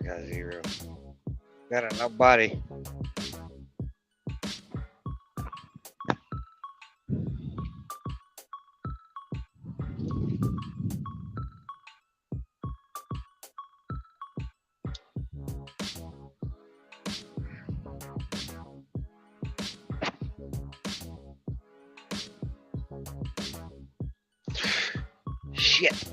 Got a 0. Got a nobody. Shit.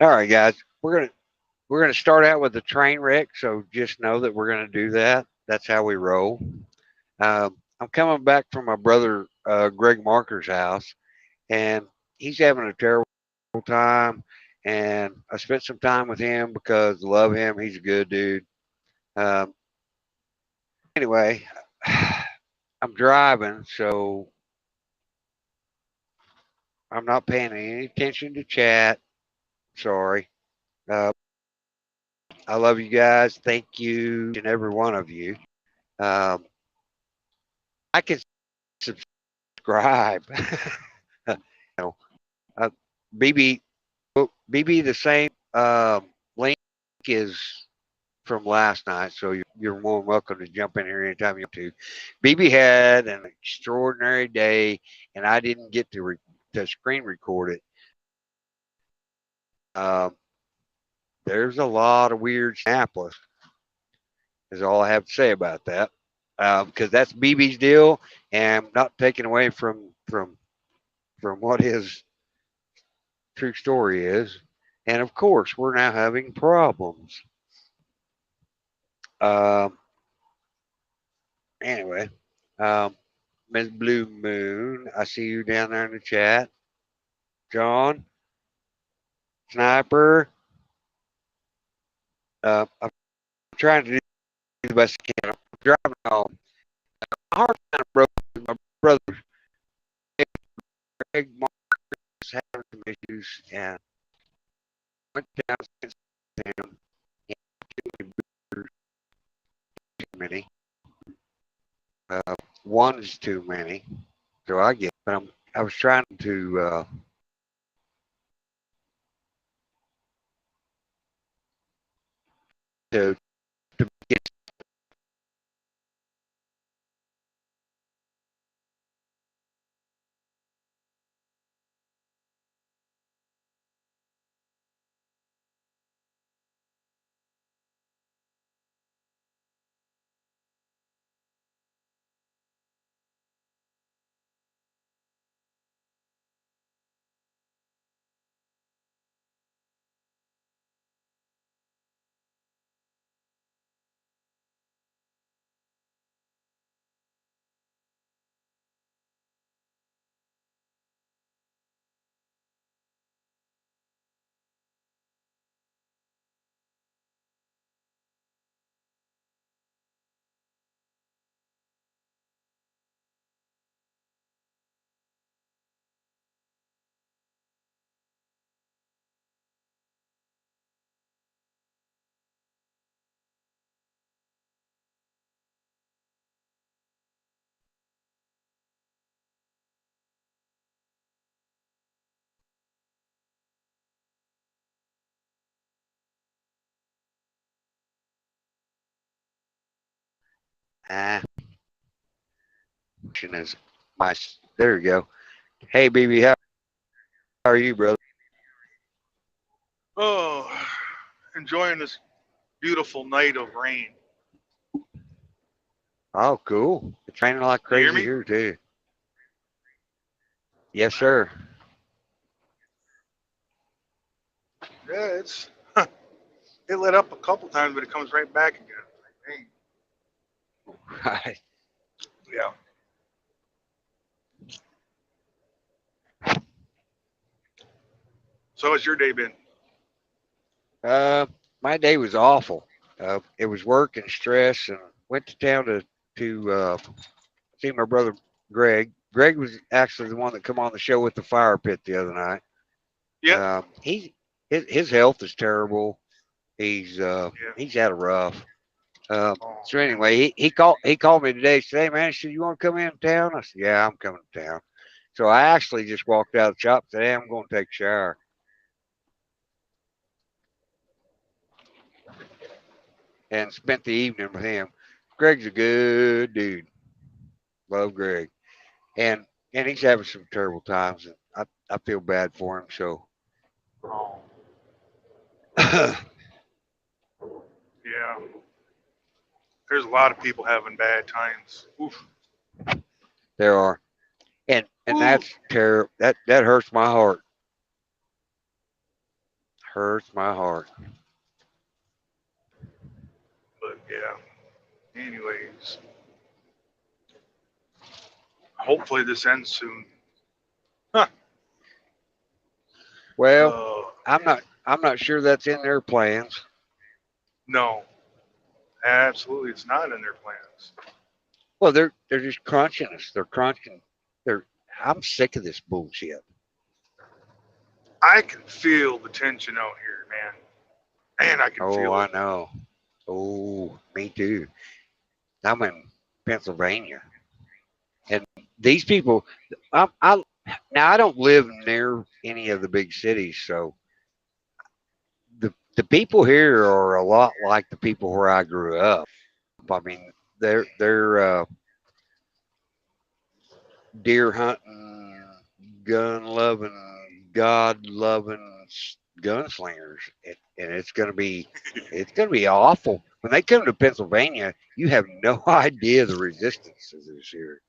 All right, guys. We're gonna start out with the train wreck. So just know that we're gonna do that. That's how we roll. I'm coming back from my brother Greg Marker's house, and he's having a terrible time. And I spent some time with him because I love him. He's a good dude. Um, anyway, I'm driving, so I'm not paying any attention to chat. Sorry. Uh, I love you guys. Thank you, and every one of you. Um, I can subscribe. you know, uh, BB, BB, the same link is from last night, so you're more than welcome to jump in here anytime you want to. BB had an extraordinary day, and I didn't get to screen record it. Um, there's a lot of weird Snapple is all I have to say about that. Because that's BB's deal, and not taking away from what his true story is. And of course, we're now having problems. Um, anyway, um, Ms. Blue Moon, I see you down there in the chat. John, Sniper, I'm trying to do the best I can. I'm driving home. My heart kind of broke. My brother, Greg Mark, is having some issues, and went down since then. Too many. One is too many, so I get. But I was trying to get Ah, is my. There you go. Hey, BB, how are you, brother? Oh, enjoying this beautiful night of rain. Oh, cool. It's raining like You hear crazy me? here too. Yes, sir. Yeah, it's it lit up a couple times, but it comes right back again. Like, dang. Right. Yeah. So how's your day been? Uh, my day was awful. It was work and stress, and went to town to see my brother Greg. Greg was actually the one that come on the show with the fire pit the other night. Yep. He his health is terrible. Yeah. He's had a rough. Oh So man. anyway, he called me today. Said, "Hey man, should you want to come in town?" I said, "Yeah, I'm coming to town." So I actually just walked out of the shop. Said, "Hey, I'm going to take a shower," and spent the evening with him. Greg's a good dude. Love Greg, and he's having some terrible times, and I feel bad for him. So Oh yeah. There's a lot of people having bad times. Oof. there are, and Ooh. that's terrible. That hurts my heart. Hurts my heart. But yeah. Anyways, hopefully this ends soon. Huh. Well, Uh, I'm not sure that's in their plans. no, absolutely, it's not in their plans. Well, they're just crunching us. They're crunching. They're. I'm sick of this bullshit. I can feel the tension out here, man. Man, I can Oh, feel I it. know. Oh, me too. I'm in Pennsylvania, and these people. I now I don't live near any of the big cities, so the people here are a lot like the people where I grew up. I mean, they're deer hunting, gun loving, God loving gunslingers, and it's gonna be awful when they come to Pennsylvania. You have no idea the resistance that is here.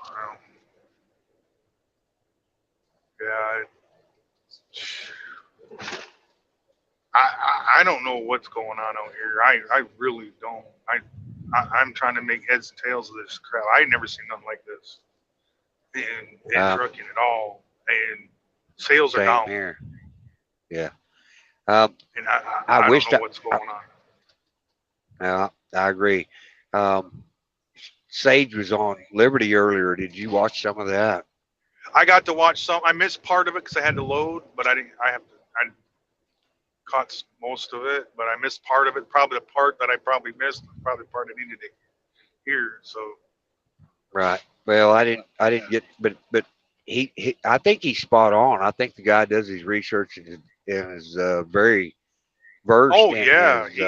Um, yeah, I don't know what's going on out here. I really don't. I'm trying to make heads and tails of this crap. I ain't never seen nothing like this in Um, trucking at all. And sales are Same down. here. Yeah. Um, And I I don't wished know what's going on. I agree. Um, Sage was on Liberty earlier. Did you watch some of that? I got to watch some. I missed part of it because I had to load, but I didn't. I caught most of it, but I missed part of it. Probably the part that I probably missed, probably the part I needed to hear. So Right. Well, I didn't get, but I think he's spot on. I think the guy does his research and is very versed oh in yeah, his.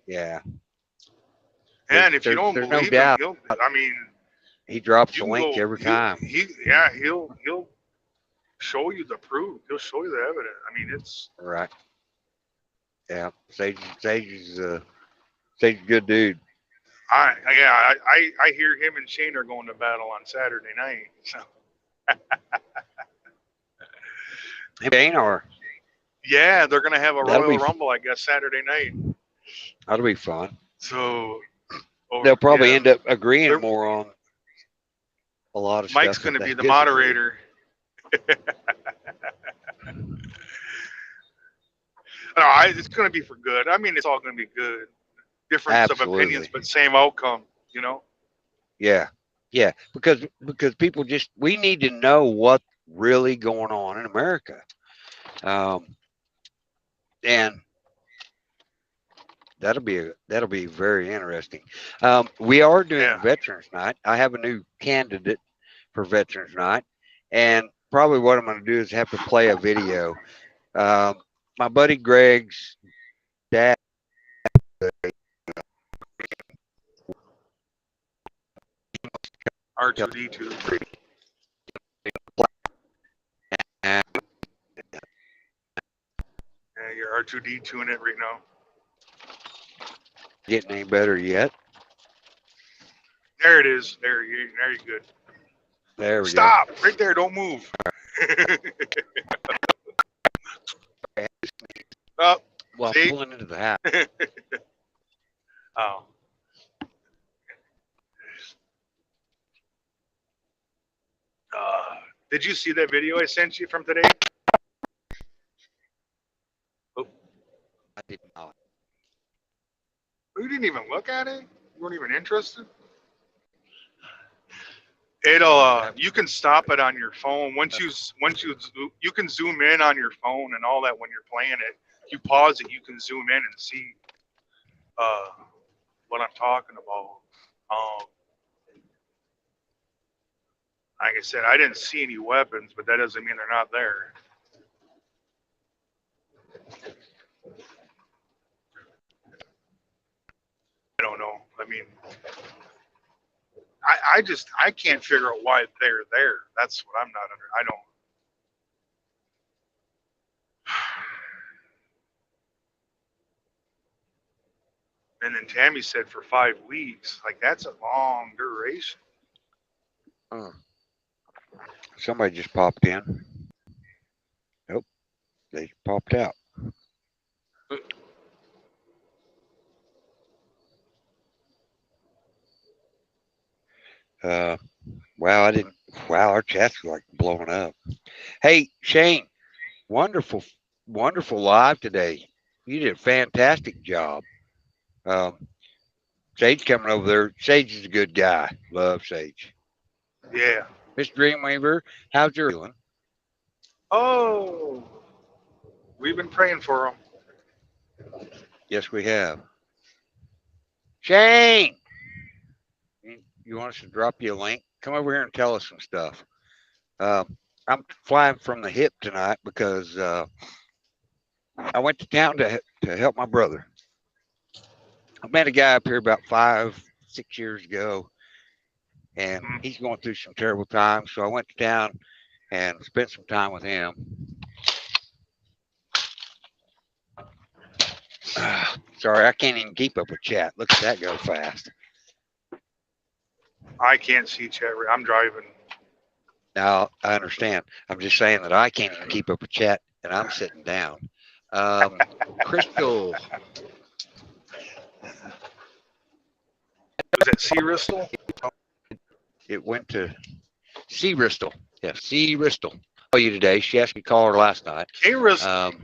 Yeah. and if you don't There's no believe him, doubt he'll. I mean, he drops you a can link go. every time. He'll show you the proof. He'll show you the evidence. I mean, it's. Right. Yeah. Sage is a good dude. I hear him and Shane are going to battle on Saturday night. So Shane, or yeah, they're gonna have a that'll Royal be Rumble, I guess, Saturday night. that'll be fun. So They'll over probably yeah, end up agreeing they're, more on a lot of Mike's stuff that gonna they be the disagree. moderator. No, it's gonna be for good. I mean, it's all gonna be good. Difference of opinions, Absolutely. but same outcome. You know. Yeah. Yeah. Because people just we need to know what's really going on in America. Um, and that'll be very interesting. We are doing Yeah. Veterans Night. I have a new candidate for Veterans Night, and probably what I'm going to do is have to play a video. Um, my buddy Greg's dad. R2D2. And Yeah, you're R2D2 in it right now. getting any better yet? There it is. There you're good. There we Stop right there. Don't move. go. Oh, Well, see? pulling into the house. Oh. Did you see that video I sent you from today? Oh, I did not. you didn't even look at it? You weren't even interested? It'll you can stop it on your phone once you can zoom in on your phone and all that when you're playing it. You pause it, you can zoom in and see what I'm talking about. Like I said, I didn't see any weapons, but that doesn't mean they're not there. I don't know. I mean, I can't figure out why they're there. That's what I'm not under. I don't. And then Tammy said for 5 weeks. Like that's a long duration. Somebody just popped in. Nope, they popped out. Wow, I didn't. Wow, our chat's like blowing up. Hey, Shane, wonderful, wonderful live today. You did a fantastic job. Um, Sage coming over there. Sage is a good guy. Love Sage. Yeah. Miss Dreamweaver, how's your feeling? Oh, we've been praying for them. Yes, we have. Shane, you want us to drop you a link? Come over here and tell us some stuff. I'm flying from the hip tonight because I went to town to help my brother. I met a guy up here about 5, 6 years ago, and he's going through some terrible times. So I went to town and spent some time with him. Sorry, I can't even keep up with chat. Look at that go fast. I can't see chat. I'm driving. Now, I understand. I'm just saying that I can't even keep up with chat, and I'm sitting down. Crystal. Was that C. Ristle? It went to C. Ristle. Yeah, C. Ristle. Call you today. She asked me to call her last night. K. Ristle.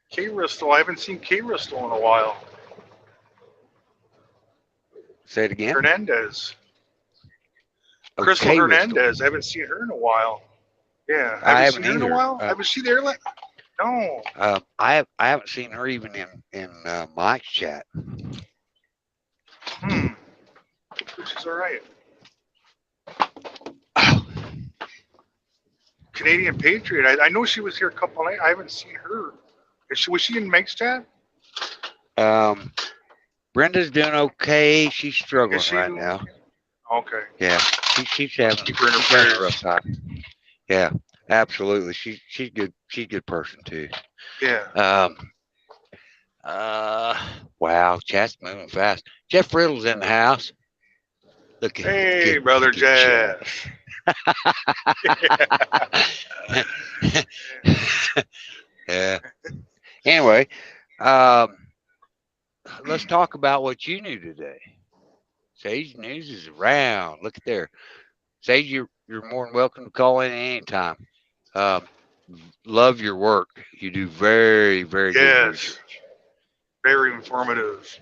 K. Ristle. I haven't seen K. Ristle in a while. Say it again. Hernandez. Oh, Crystal K. Hernandez. Ristle. I haven't seen her in a while. Yeah, I haven't seen haven't her in a either. while. Haven't she there? No. I haven't seen her even in Mike's chat. She's all right. Canadian Patriot. I know she was here a couple nights. I haven't seen her. Was she in Mike's chat? Brenda's doing okay. She's struggling right doing? now. Okay. Yeah, she's having a rough time. Yeah, absolutely. She's good. She's a good person too. Yeah. Wow, chat's moving fast. Jeff Riddle's in the house. Look at Hey, brother Jeff. Yeah. Anyway, let's talk about what you knew today. Sage News is around. Look at there. Sage, you're more than welcome to call in anytime. Love your work. You do very, very good research. Very informative.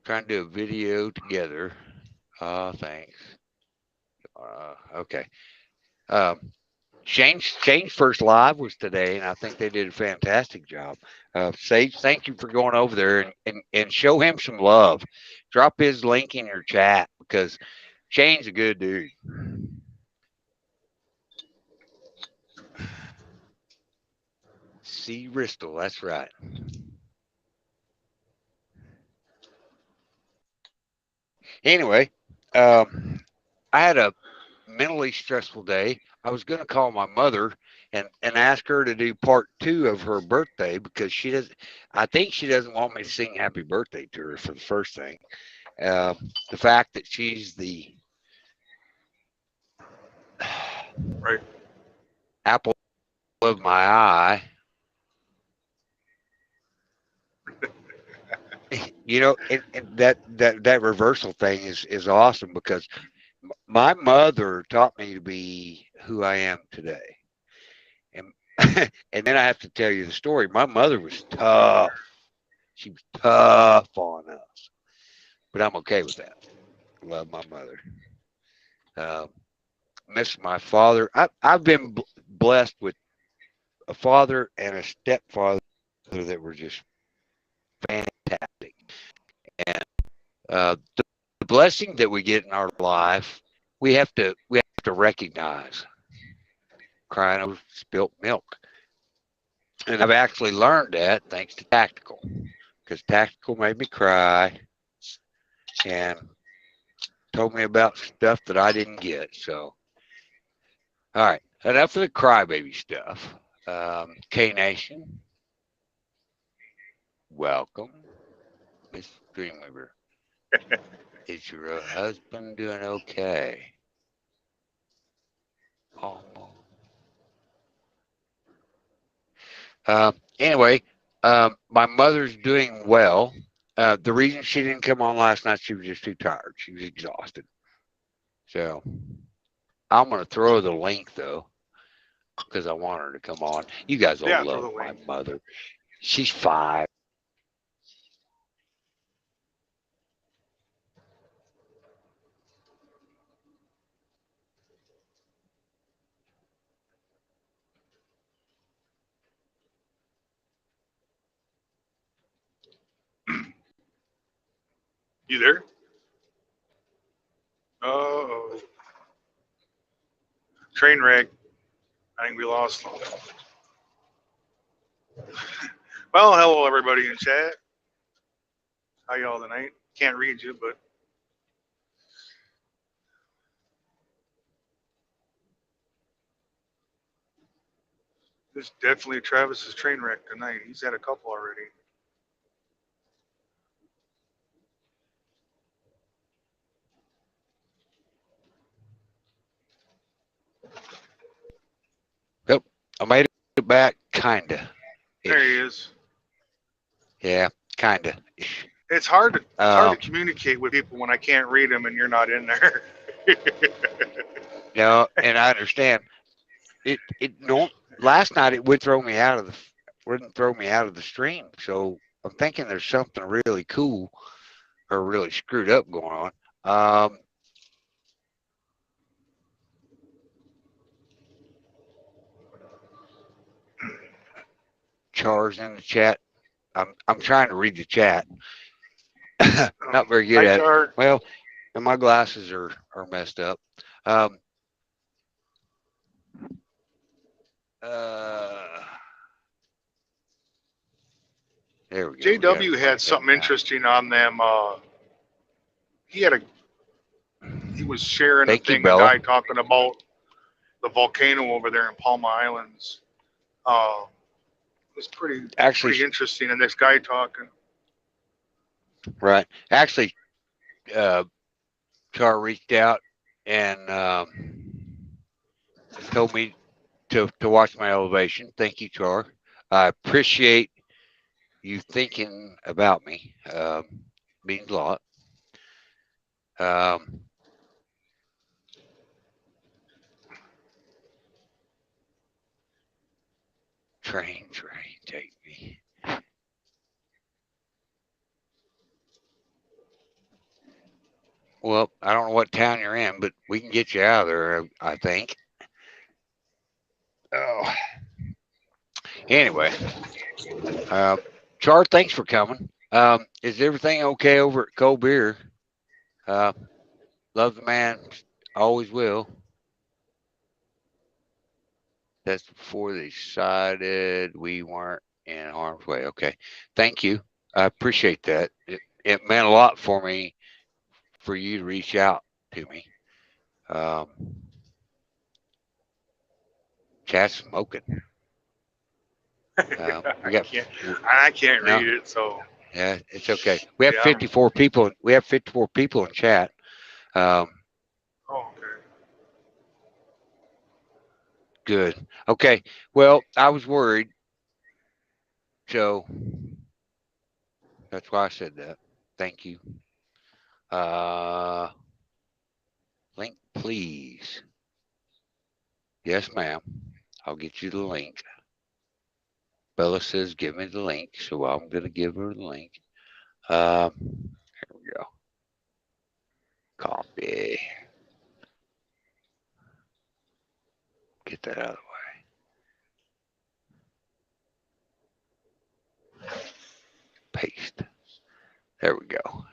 Trying to do a video together. Thanks. Okay. Shane's first live was today, and I think they did a fantastic job. Sage, thank you for going over there and show him some love. Drop his link in your chat because Shane's a good dude. C. Bristol. That's right. Anyway, I had a mentally stressful day. I was going to call my mother and ask her to do part 2 of her birthday because she does. I think she doesn't want me to sing happy birthday to her for the first thing. The fact that she's the Right. apple of my eye. And that reversal thing is awesome because my mother taught me to be who I am today. And and then I have to tell you the story. My mother was tough. She was tough on us, but I'm okay with that. Love my mother. Um, miss my father. I've been blessed with a father and a stepfather that were just fantastic. And the blessing that we get in our life, we have to recognize. Crying over spilt milk, and I've actually learned that thanks to Tactical, because Tactical made me cry and told me about stuff that I didn't get. So, all right, enough of the crybaby stuff. K Nation, welcome, Miss Dreamweaver. Is your husband doing okay? Almost. Anyway, my mother's doing well. The reason she didn't come on last night, she was just too tired. She was exhausted. So I'm going to throw the link though, because I want her to come on. You guys will Yeah, throw love the my link. mother. She's 5. You there? Oh, train wreck. I think we lost them. Well, hello everybody in chat. How y'all tonight? Can't read you, but this is definitely Travis's train wreck tonight. He's had a couple already. Yep, I made it back, kinda. There he is. Yeah, kinda. It's hard to Um, communicate with people when I can't read them and you're not in there. no, and I understand. It no. Last night it wouldn't throw me out of the stream. So I'm thinking there's something really cool or really screwed up going on. Char's in the chat. I'm trying to read the chat. Not very good Hi, at it. Char. Well, and my glasses are messed up. Um, uh, there we go. We got JW everybody had coming something now. interesting on them. He had a he was sharing a Thank you, thing, a Bella. guy talking about the volcano over there in Palma Islands. It was Actually, pretty interesting, and this guy talking. right. Actually, uh, Char reached out and told me to watch my elevation. Thank you, Char. I appreciate you thinking about me. Means a lot. Um, train, take me. Well, I don't know what town you're in, but we can get you out of there, I think. Oh, anyway, Char, thanks for coming. Is everything okay over at Cold Beer? Uh, love the man, always will. That's before they decided we weren't in harm's way. Okay. Thank you. I appreciate that. It meant a lot for me for you to reach out to me. Chat's smoking. We got, I can't no. read it, so Yeah, it's okay. We have Yeah. 54 people. We have 54 people in chat. okay. Good. Okay. Well, I was worried. So that's why I said that. Thank you. Link, please. Yes, ma'am. I'll get you the link. Bella says, give me the link. So I'm going to give her the link. Here we go. Copy. Get that out of the way. Paste. There we go.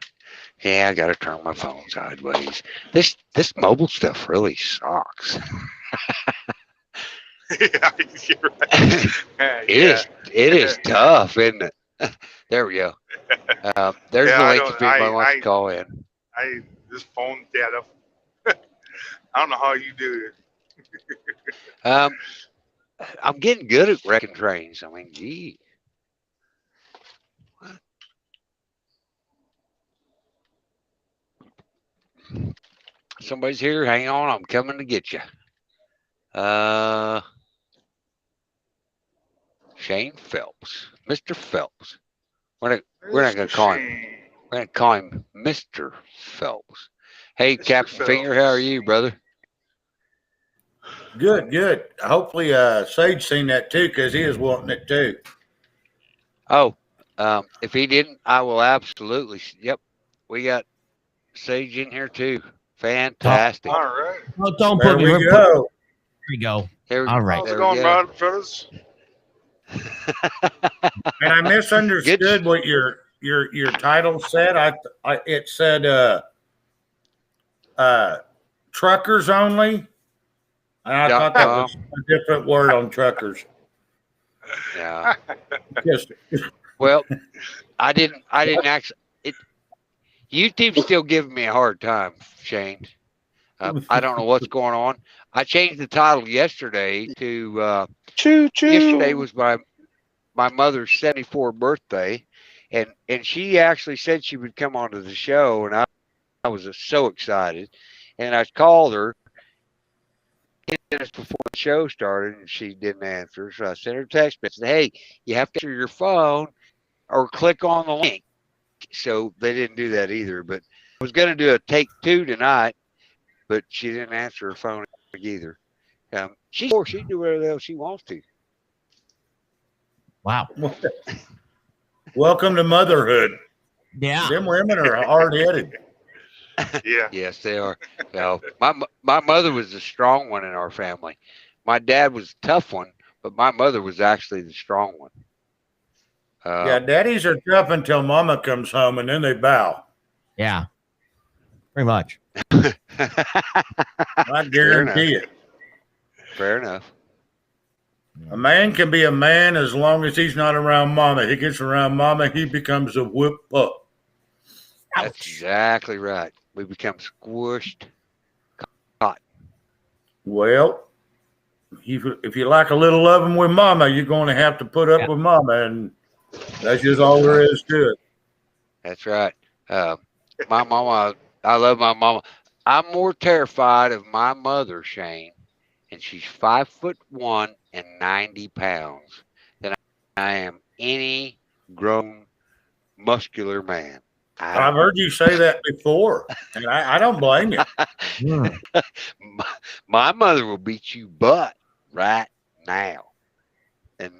Yeah, I got to turn my phone sideways. This mobile stuff really sucks. Yeah, you're right. It is tough, isn't it? There we go. There's Yeah, the I link don't- if anybody wants I- to call in. This phone data. I don't know how you do it. I'm getting good at wrecking trains. I mean, gee. What? Somebody's here. Hang on. I'm coming to get you. Shane Phelps. Mr. Phelps. We're not going to call him. We're going to call him Mr. Phelps. Hey, Mr. Captain Finger, how are you, brother? Good, good. Hopefully, Sage seen that too, because he is wanting it too. Oh, if he didn't, I will absolutely. Yep, we got Sage in here too. Fantastic. All right. Well, don't There put me. we There go. we go. There we All right. How's there it we going, go. bud, fellas? And I misunderstood what your title said. It said truckers only. And I Yeah, thought that was a different word on truckers. Yeah. Just Well, I didn't actually. YouTube's still giving me a hard time, Shane. I don't know what's going on. I changed the title yesterday to. Choo choo. Yesterday was my mother's 74th birthday, and she actually said she would come onto the show, and I was so excited, and I called her 10 minutes before the show started, and she didn't answer. So I sent her a text message, hey, you have to answer your phone or click on the link. So they didn't do that either. But I was going to do a take 2 tonight, but she didn't answer her phone either. She can do whatever the hell she wants to. Wow. welcome to motherhood. Yeah. Them women are hard headed. Yeah. Yes, they are. No, my mother was the strong one in our family. My dad was the tough one, but my mother was actually the strong one. Yeah, daddies are tough until mama comes home, and then they bow. Yeah. Pretty much. I guarantee it. Fair enough. A man can be a man as long as he's not around mama. He gets around mama, he becomes a whoop pup. That's exactly right. We become squished. Well, if you like a little loving with mama, you're going to have to put up with mama, and that's just all there is to it. That's right. My mama, I love my mama. I'm more terrified of my mother, Shane, and she's 5'1" and 90 pounds, than I am any grown muscular man. I've heard you say that before, and I don't blame you. Hmm. My mother will beat you butt right now and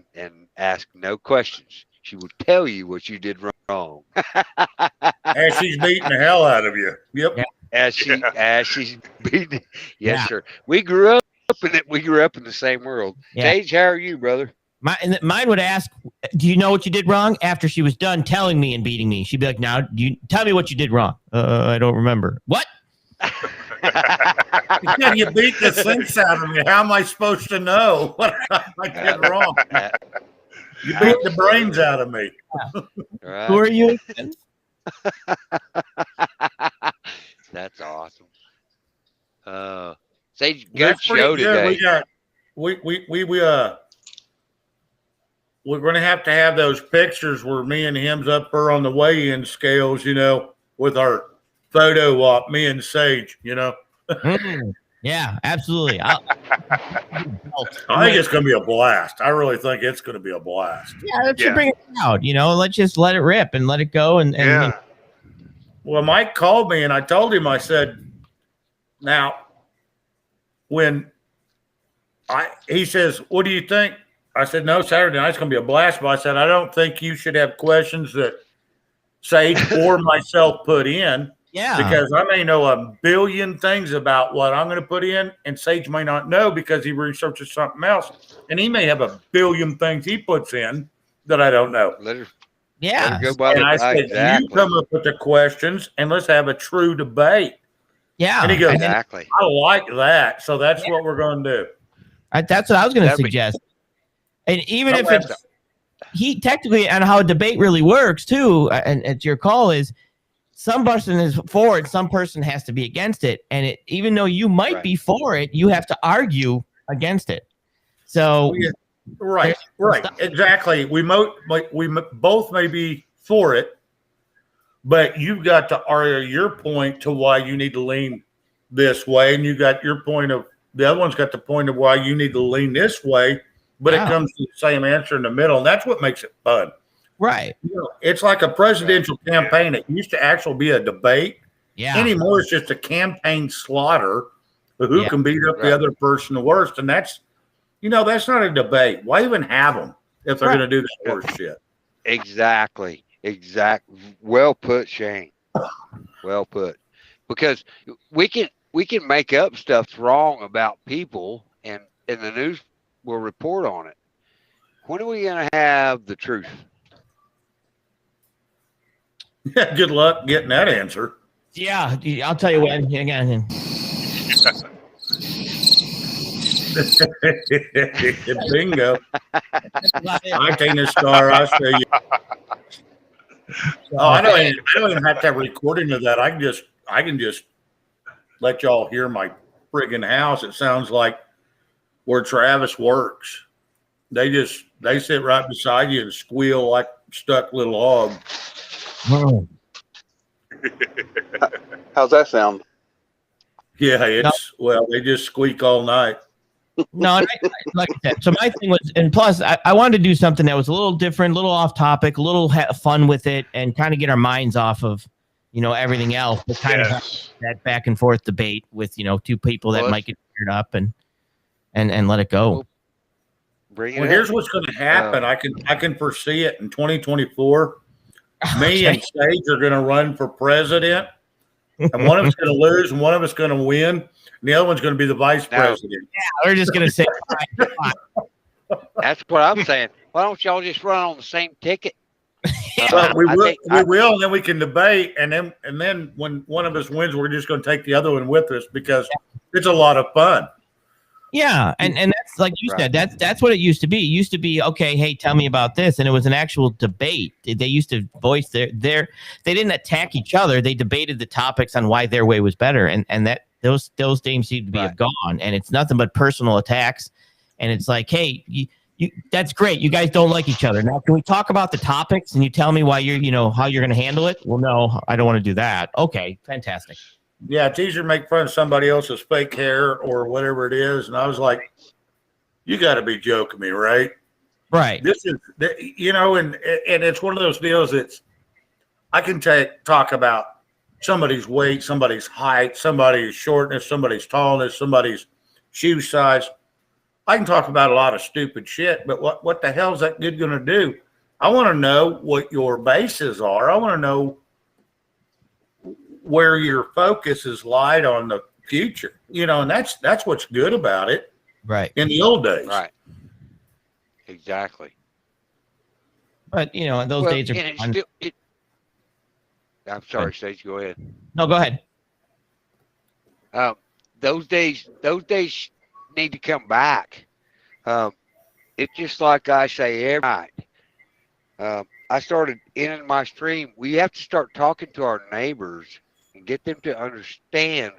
ask no questions. She will tell you what you did wrong. And she's beating the hell out of you. Yep. As she's beating. Yes, Yeah. sir. We grew up in it. We grew up in the same world. Yeah. Sage, how are you, brother? Mine would ask, do you know what you did wrong? After she was done telling me and beating me, she'd be like, now, do you tell me what you did wrong? I don't remember. What? Yeah, you beat the sinks out of me. How am I supposed to know what I did wrong? You beat the brains out of me. Right. Who are you? That's awesome. Sage, good That's pretty show good. today. We're going to have those pictures where me and him's up there on the weigh-in scales, with our photo op, me and Sage, Yeah, absolutely. I think it's going to be a blast. I really think it's going to be a blast. Yeah, let's just Yeah. bring it out. Let's just let it rip and let it go. And Yeah. Well, Mike called me and I told him, I said, now, he says, what do you think? I said, no, Saturday night's going to be a blast. But I said, I don't think you should have questions that Sage or myself put in. yeah, Because I may know a billion things about what I'm going to put in, and Sage may not know because he researches something else. And he may have a billion things he puts in that I don't know. Let her yeah, go by And I the said, exactly. you come up with the questions and let's have a true debate. yeah. And he goes, Exactly. I like that. So that's what we're going to do. That's what I was going to That'd be- suggest. And even if That's it's he technically, and how a debate really works too, and it's your call, is some person is for it, some person has to be against it, and even though you might Right. be for it, you have to argue against it. So Yeah. Right. Exactly. We both may be for it, but you've got to argue your point to why you need to lean this way, and you got your point of the other one's got the point of why you need to lean this way, but Wow. it comes to the same answer in the middle, and that's what makes it fun. right, It's like a presidential campaign. It used to actually be a debate. yeah, Anymore, it's just a campaign slaughter of who Yeah. can beat up Right. the other person the worst, and that's not a debate. Why even have them if they're Right. going to do this horse shit? Exactly. Well put, Shane. Well put. Because we can make up stuff wrong about people, and the news will report on it. When are we going to have the truth? Yeah, good luck getting that answer. yeah. I'll tell you what. Again, Bingo. I can't star. I say you. Oh, I don't even have to have a recording of that. I can just let y'all hear my friggin' house. It sounds like where Travis works. They sit right beside you and squeal like stuck little hog. How's that sound? Yeah, they just squeak all night. No, and like I said, so my thing was, and plus, I wanted to do something that was a little different, a little off topic, a little fun with it, and kind of get our minds off of, everything else, but kind of have Yes. that back and forth debate with, two people that Well, might get paired up and let it go. Bring it Well, up. here's what's going to happen. I can foresee it in 2024. Me and Sage are going to run for president, and one of us going to lose, and one of us going to win, and the other one's going to be the vice No. president. We're just gonna say, That's what I'm saying. Why don't y'all just run on the same ticket? But we I will, think- we will, and then we can debate, and then when one of us wins, we're just going to take the other one with us because it's a lot of fun. yeah, and that's like you Right. said, that's what it used to be. It used to be, okay, hey, tell me about this, and it was an actual debate. They used to voice their they didn't attack each other. They debated the topics on why their way was better, and that those days seem to be Right. have gone, and it's nothing but personal attacks. And it's like, hey, you that's great. You guys don't like each other. Now, can we talk about the topics and you tell me why how you're going to handle it? Well, no, I don't want to do that. Okay, fantastic. Yeah, it's easier to make fun of somebody else's fake hair or whatever it is. And I was like, you got to be joking me, right? Right. This is, and it's one of those deals that's, I can talk about somebody's weight, somebody's height, somebody's shortness, somebody's tallness, somebody's shoe size. I can talk about a lot of stupid shit, but what the hell is that good going to do? I want to know what your bases are. I want to know where your focus is lied on the future, and that's what's good about it Right. in the old days. Right. Exactly. But those Well, days are and it's gone. still, I'm sorry, Sage. Go ahead. No, go ahead. Those days need to come back. Um, it's just like I say every night. I started ending my stream. We have to start talking to our neighbors and get them to understand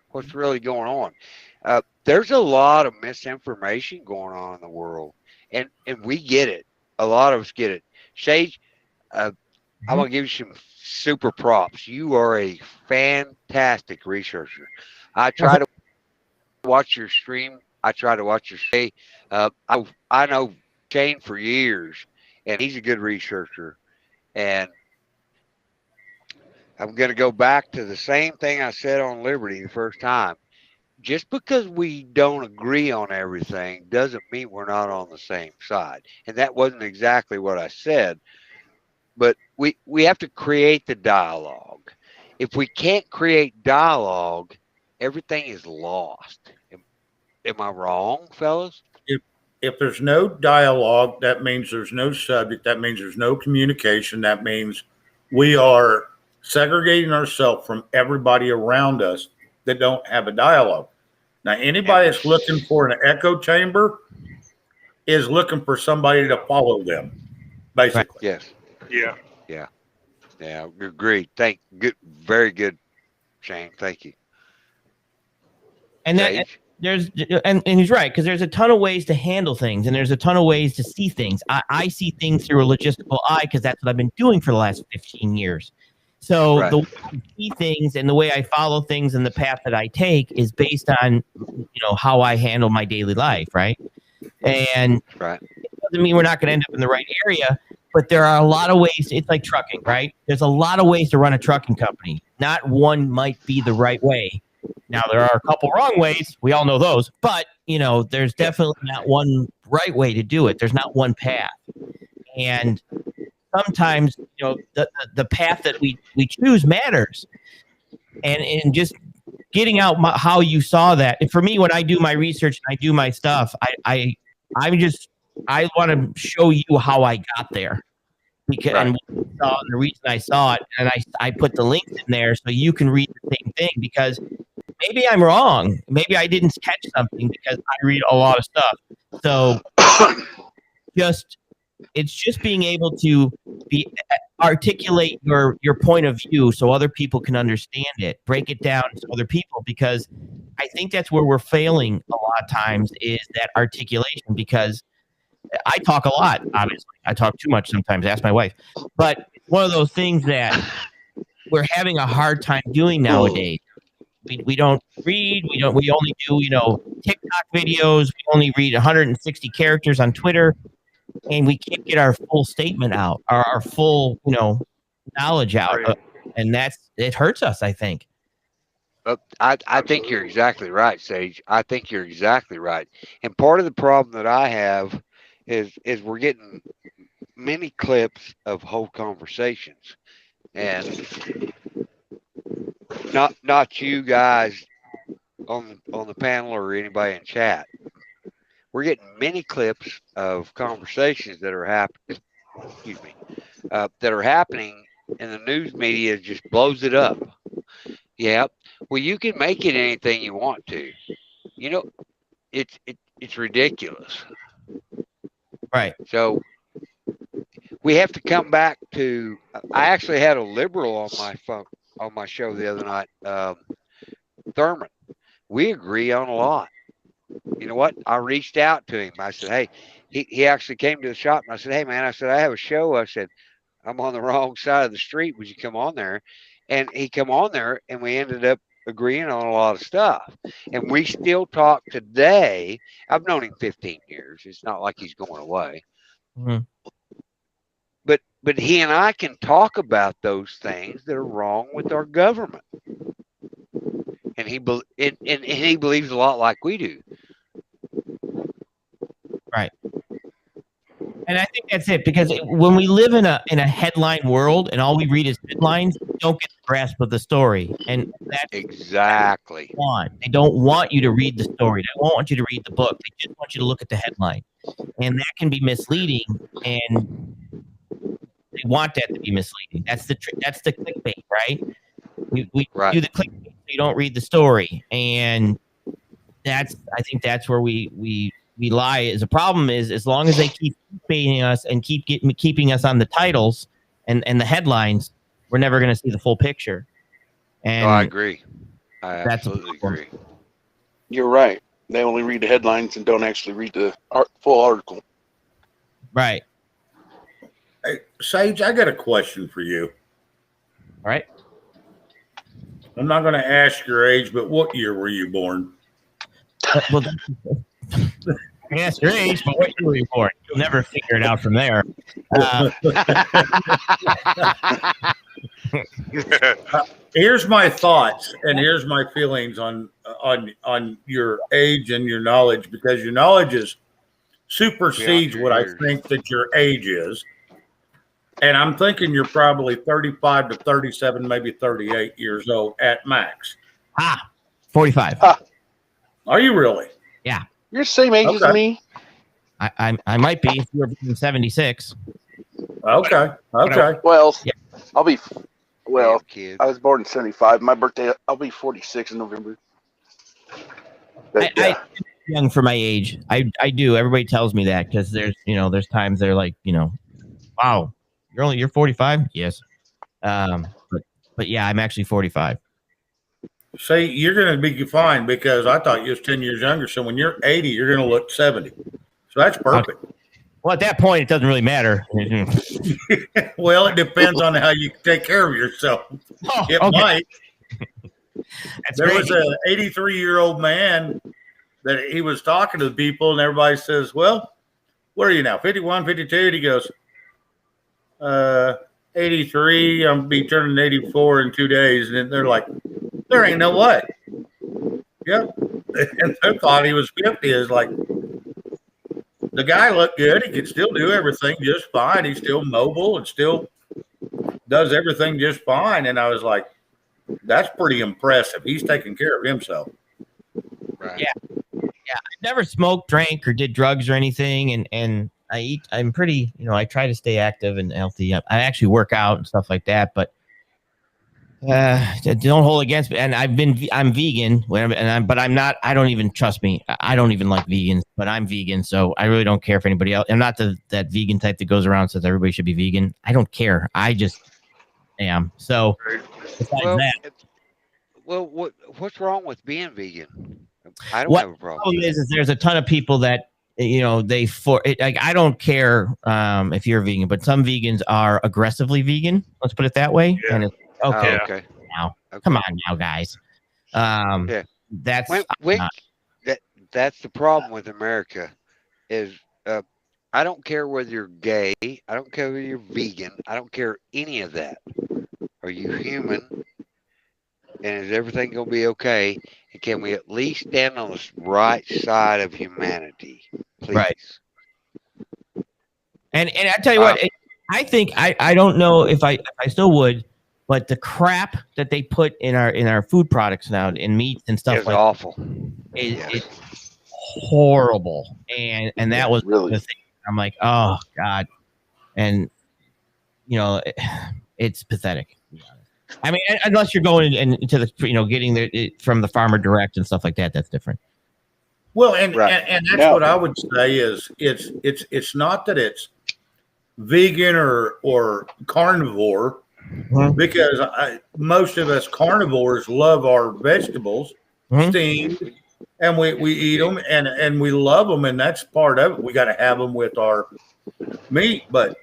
what's really going on. There's a lot of misinformation going on in the world, and we get it. A lot of us get it. Sage, I'm gonna give you some super props. You are a fantastic researcher. I try to watch your stream. I try to watch your stream. I know Shane for years, and he's a good researcher. And I'm going to go back to the same thing I said on Liberty the first time. Just because we don't agree on everything doesn't mean we're not on the same side. And that wasn't exactly what I said. But we have to create the dialogue. If we can't create dialogue, everything is lost. Am I wrong, fellas? If there's no dialogue, that means there's no subject. That means there's no communication. That means we are segregating ourselves from everybody around us that don't have a dialogue. Now, anybody that's looking for an echo chamber is looking for somebody to follow them, basically. Yes. Yeah. Yeah, agreed. Very good, Shane. Thank you. And that, Sage? and he's right, because there's a ton of ways to handle things, and there's a ton of ways to see things. I see things through a logistical eye because that's what I've been doing for the last 15 years. So Right. the way I see things and the way I follow things and the path that I take is based on, how I handle my daily life, right? And Right. it doesn't mean we're not going to end up in the right area, but there are a lot of ways. It's like trucking, right? There's a lot of ways to run a trucking company. Not one might be the right way. Now, there are a couple wrong ways. We all know those. But, there's definitely not one right way to do it. There's not one path. And sometimes, the path that we choose matters. And just getting out how you saw that. And for me, when I do my research and I do my stuff, I want to show you how I got there. Because Right. and the reason I saw it, and I put the links in there so you can read the same thing, because maybe I'm wrong. Maybe I didn't catch something because I read a lot of stuff. So it's just being able to articulate your point of view so other people can understand it, break it down to other people, because I think that's where we're failing a lot of times, is that articulation. Because I talk a lot, obviously. I talk too much sometimes. Ask my wife. But one of those things that we're having a hard time doing nowadays. We don't read. We only do, TikTok videos. We only read 160 characters on Twitter, and we can't get our full statement out, our full, knowledge out. Right. And it hurts us, I think. I think you're exactly right, Sage. I think you're exactly right. And part of the problem that I have is we're getting many clips of whole conversations, and not you guys on the panel or anybody in chat. We're getting many clips of conversations that are happening. Excuse me, that are happening, and the news media just blows it up. Yeah. Well, you can make it anything you want to. It's ridiculous. Right. So we have to come back to. I actually had a liberal on my show the other night, Thurman. We agree on a lot. You know what? I reached out to him. I said, "Hey," he actually came to the shop, and I said, "Hey, man," I said, "I have a show." I said, "I'm on the wrong side of the street. Would you come on there?" And he come on there, and we ended up agreeing on a lot of stuff. And we still talk today. I've known him 15 years. It's not like he's going away. Mhm. But he and I can talk about those things that are wrong with our government. And he believes a lot like we do. Right. And I think that's it, because when we live in a headline world and all we read is headlines, we don't get the grasp of the story. And that's Exactly. what they don't want you to read the story. They won't want you to read the book. They just want you to look at the headline. And that can be misleading, and they want that to be misleading. That's the clickbait, right? We Right. do the clickbait so you don't read the story, and I think that's where we lie. Is a problem is as long as they keep baiting us and keeping us on the titles and the headlines, we're never going to see the full picture. And I agree. I that's a absolutely problem. agree. You're right. They only read the headlines and don't actually read the full article. Right. Hey, Sage, I got a question for you. All right. I'm not going to ask your age, but what year were you born? Well, I can ask your age, but what year were you born? You'll never figure it out from there. Here's my thoughts and here's my feelings on your age and your knowledge, because your knowledge is supersedes what I think that your age is. And I'm thinking you're probably 35 to 37, maybe 38 years old at max. 45. Are you really? You're the same age as me. I might be if you're 76. Okay. Well, Yeah. I'll be. Well, Kid. I was born in '75. My birthday, I'll be 46 in November. But, I'm young for my age. I do. Everybody tells me that because there's times they're like, wow, you're 45. Yes. But yeah, I'm actually 45. See, you're going to be fine because I thought you was 10 years younger. So when you're 80, you're going to look 70. So that's perfect. Well, at that point, it doesn't really matter. Well, it depends on how you take care of yourself. Oh, It okay. might. That's There was crazy. an 83-year-old man that he was talking to the people, and everybody says, well, what are you now, 51, 52? And he goes, 83. I'm be turning 84 in 2 days. And they're like, there ain't no way. Yep. And they thought he was 50. It's like, the guy looked good. He could still do everything just fine. He's still mobile and still does everything just fine. And I was like, that's pretty impressive. He's taking care of himself. Right. Yeah. I never smoked, drank, or did drugs or anything. And I'm pretty, I try to stay active and healthy. I actually work out and stuff like that, but don't hold against me. And I'm vegan, but I'm not. I don't even, trust me, I don't even like vegans, but I'm vegan, so I really don't care if anybody else. I'm not that vegan type that goes around and says everybody should be vegan. I don't care. I just am. So besides Well, that, what's wrong with being vegan? I don't What have a problem. problem is there's a ton of people that I don't care if you're vegan, but some vegans are aggressively vegan. Let's put it that way. Yeah. And it's okay. Oh, okay. Now, Okay. come on now, guys. Yeah. That's That's the problem with America is I don't care whether you're gay. I don't care whether you're vegan. I don't care any of that. Are you human? And is everything going to be okay? And can we at least stand on the right side of humanity, please? Right. And I tell you what, I think I don't know if I still would, but the crap that they put in our food products now, in meats and stuff It's like awful. it's horrible. And that was Really? the thing. I'm like, oh God. And it's pathetic. I mean, unless you're going into the, getting it from the farmer direct and stuff like that, that's different. Well, and Right. and that's No. what I would say is it's not that it's vegan or carnivore, Mhm. because most of us carnivores love our vegetables Mhm. steamed, and we eat them and we love them, and that's part of it. We got to have them with our meat, but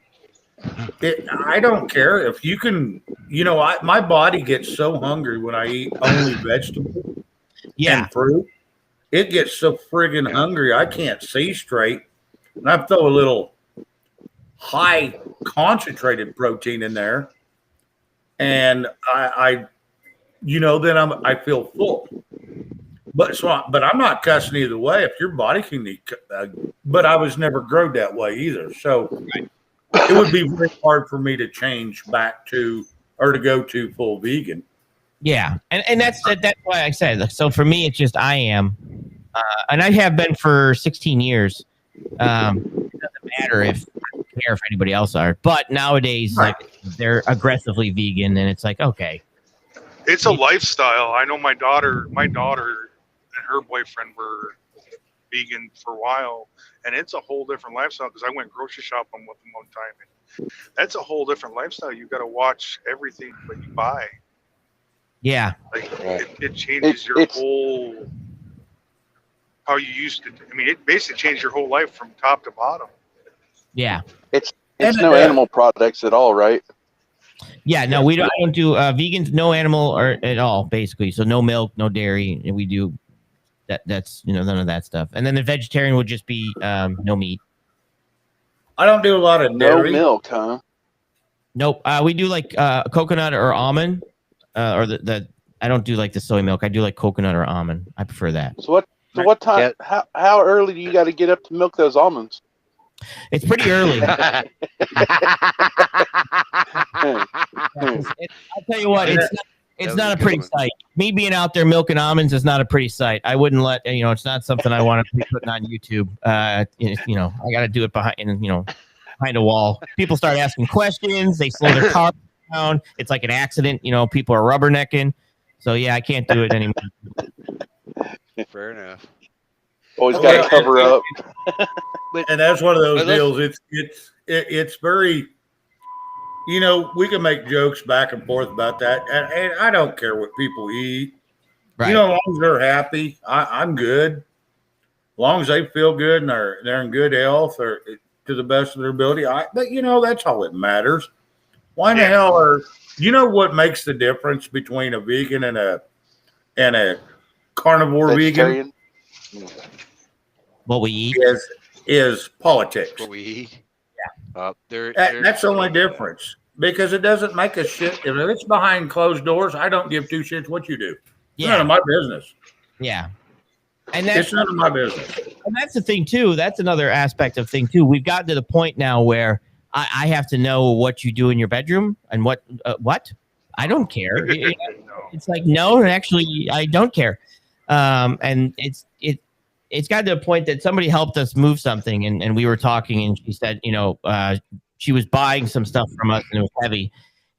I don't care if you can. My body gets so hungry when I eat only vegetables Yeah. and fruit. It gets so friggin' hungry I can't see straight. And I throw a little high concentrated protein in there, and I I feel full. But I'm not cussing either way. If your body can eat, but I was never growed that way either. So it would be very hard for me to change back to or to go to full vegan. Yeah, and that's why I said. So for me, it's just I am, and I have been for 16 years. It doesn't matter if I don't care if anybody else are, but nowadays, like, they're aggressively vegan, and it's like, okay, It's a lifestyle. I know my daughter and her boyfriend were vegan for a while, and it's a whole different lifestyle because I went grocery shopping with them one time, and that's a whole different lifestyle. You got to watch everything that you buy. Yeah. Like Right. it changes your It's- whole how you used to. I mean, it basically changed your whole life from top to bottom. Yeah. It's And no animal products at all, right? Yeah. No, I don't do vegans, no animal or at all, basically. So no milk, no dairy. And we do that's none of that stuff. And then the vegetarian would just be no meat. I don't do a lot of No dairy. milk, huh? Nope. We do like coconut or almond, or the I don't do like the soy milk. I do like coconut or almond. I prefer that. So what time? How early do you got to get up to milk those almonds? It's pretty early. Hmm. I'll tell you what, it's That not was a a good pretty one. sight. Me being out there milking almonds is not a pretty sight. I wouldn't let it's not something I want to be putting on YouTube. I got to do it behind a wall. People start asking questions. They slow their car down. It's like an accident. People are rubbernecking. So yeah, I can't do it anymore. Fair enough. Always Oh, got yeah. to cover up. And that's one of those But let's- deals. It's very, we can make jokes back and forth about that, and I don't care what people eat. Right. As long as they're happy, I'm good. As long as they feel good and they're in good health or to the best of their ability. But that's all that matters. Why in the hell what makes the difference between a vegan and a carnivore vegan Vegetarian. What we eat. is politics. What we eat. That's the only difference, because it doesn't make a shit. If it's behind closed doors, I don't give two shits what you do. It's none Yeah. of my business. Yeah. And It's none of my business. And that's the thing too. That's another aspect of thing too. We've gotten to the point now where I have to know what you do in your bedroom and what I don't care. No. It's like, no, actually, I don't care. And it's gotten to a point that somebody helped us move something, and we were talking, and she said, she was buying some stuff from us, and it was heavy.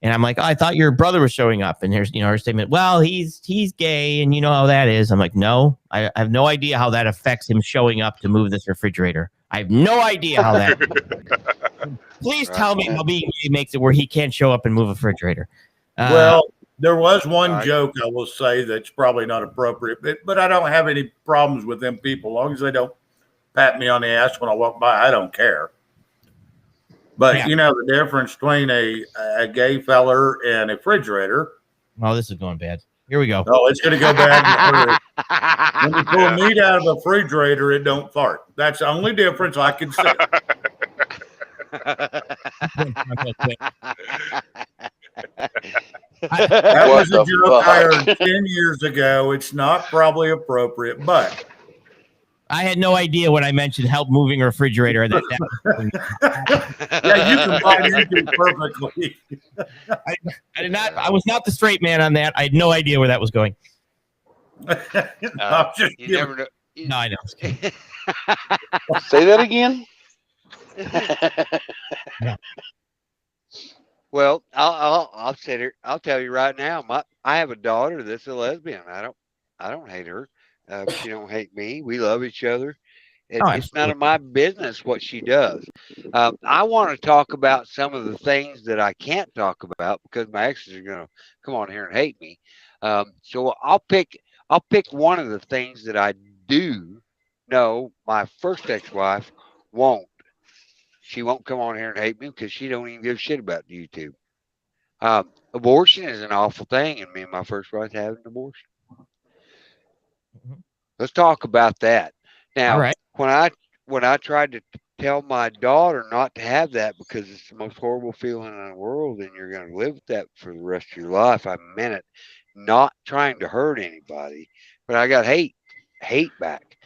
And I'm like, oh, I thought your brother was showing up. And here's, her statement. Well, he's gay, and you know how that is. I'm like, no, I have no idea how that affects him showing up to move this refrigerator. I have no idea how that. Please tell me how being gay makes it where he can't show up and move a refrigerator. Well, there was one Right. joke I will say that's probably not appropriate, but I don't have any problems with them people. As long as they don't pat me on the ass when I walk by, I don't care. But Yeah. the difference between a gay feller and a refrigerator. Oh, this is going bad. Here we go. Oh, it's going to go bad. When you pull meat out of a refrigerator, it don't fart. That's the only difference I can see. That What was a the joke I fuck? heard 10 years ago. It's not probably appropriate, but I had no idea when I mentioned help moving a refrigerator. yeah, you can buy into it perfectly. I did not. I was not the straight man on that. I had no idea where that was going. I'm just You giving- never know. No, I know. Say that again. Well, I'll sit here. I'll tell you right now. I have a daughter that's a lesbian. I don't hate her. She don't hate me. We love each other. It's none of my business what she does. I want to talk about some of the things that I can't talk about because my exes are gonna come on here and hate me. So I'll pick one of the things that I do know my first ex-wife won't. She won't come on here and hate me because she don't even give a shit about YouTube. Abortion is an awful thing, and me and my first wife had an abortion. Mhm. Let's talk about that. Now, All right. when I tried to tell my daughter not to have that because it's the most horrible feeling in the world, and you're going to live with that for the rest of your life, I meant it, not trying to hurt anybody, but I got hate back.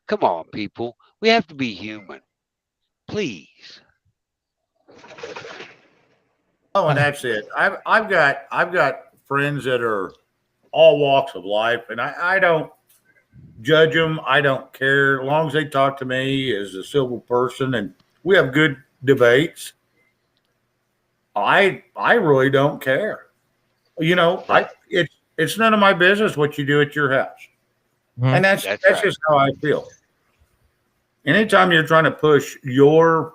Come on, people, we have to be human, please. Oh, and that's it. I've got friends that are all walks of life, and I don't judge them. I don't care as long as they talk to me as a civil person, and we have good debates. I really don't care. It's It's none of my business what you do at your house. Mhm. And that's That's right. just how I feel. Anytime you're trying to push your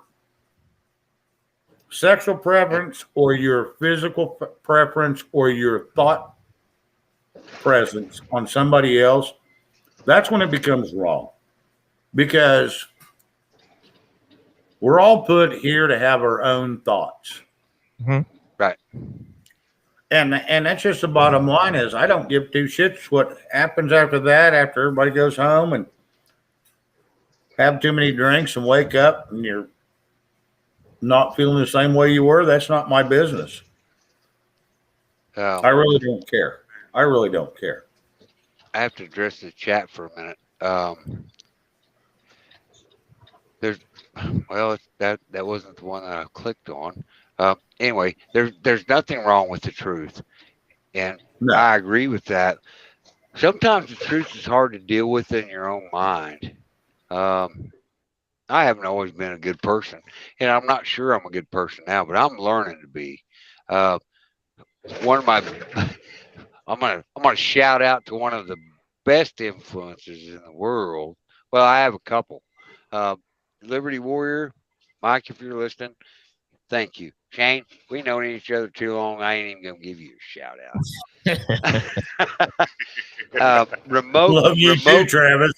sexual preference or your physical preference or your thought presence on somebody else, that's when it becomes wrong. Because we're all put here to have our own thoughts. Mhm. Right. And that's just the bottom line is I don't give two shits what happens after that, after everybody goes home and have too many drinks and wake up and you're not feeling the same way you were. That's not my business. I really don't care. I really don't care. I have to address the chat for a minute. That wasn't the one that I clicked on. Anyway, there's nothing wrong with the truth, and No. I agree with that. Sometimes the truth is hard to deal with in your own mind. I haven't always been a good person, and I'm not sure I'm a good person now, but I'm learning to be. One of my, I'm gonna shout out to one of the best influences in the world. Well, I have a couple. Liberty Warrior, Mike, if you're listening, thank you. Shane, we known each other too long. I ain't even gonna give you a shout out. Remote, Love you too, remote. Travis.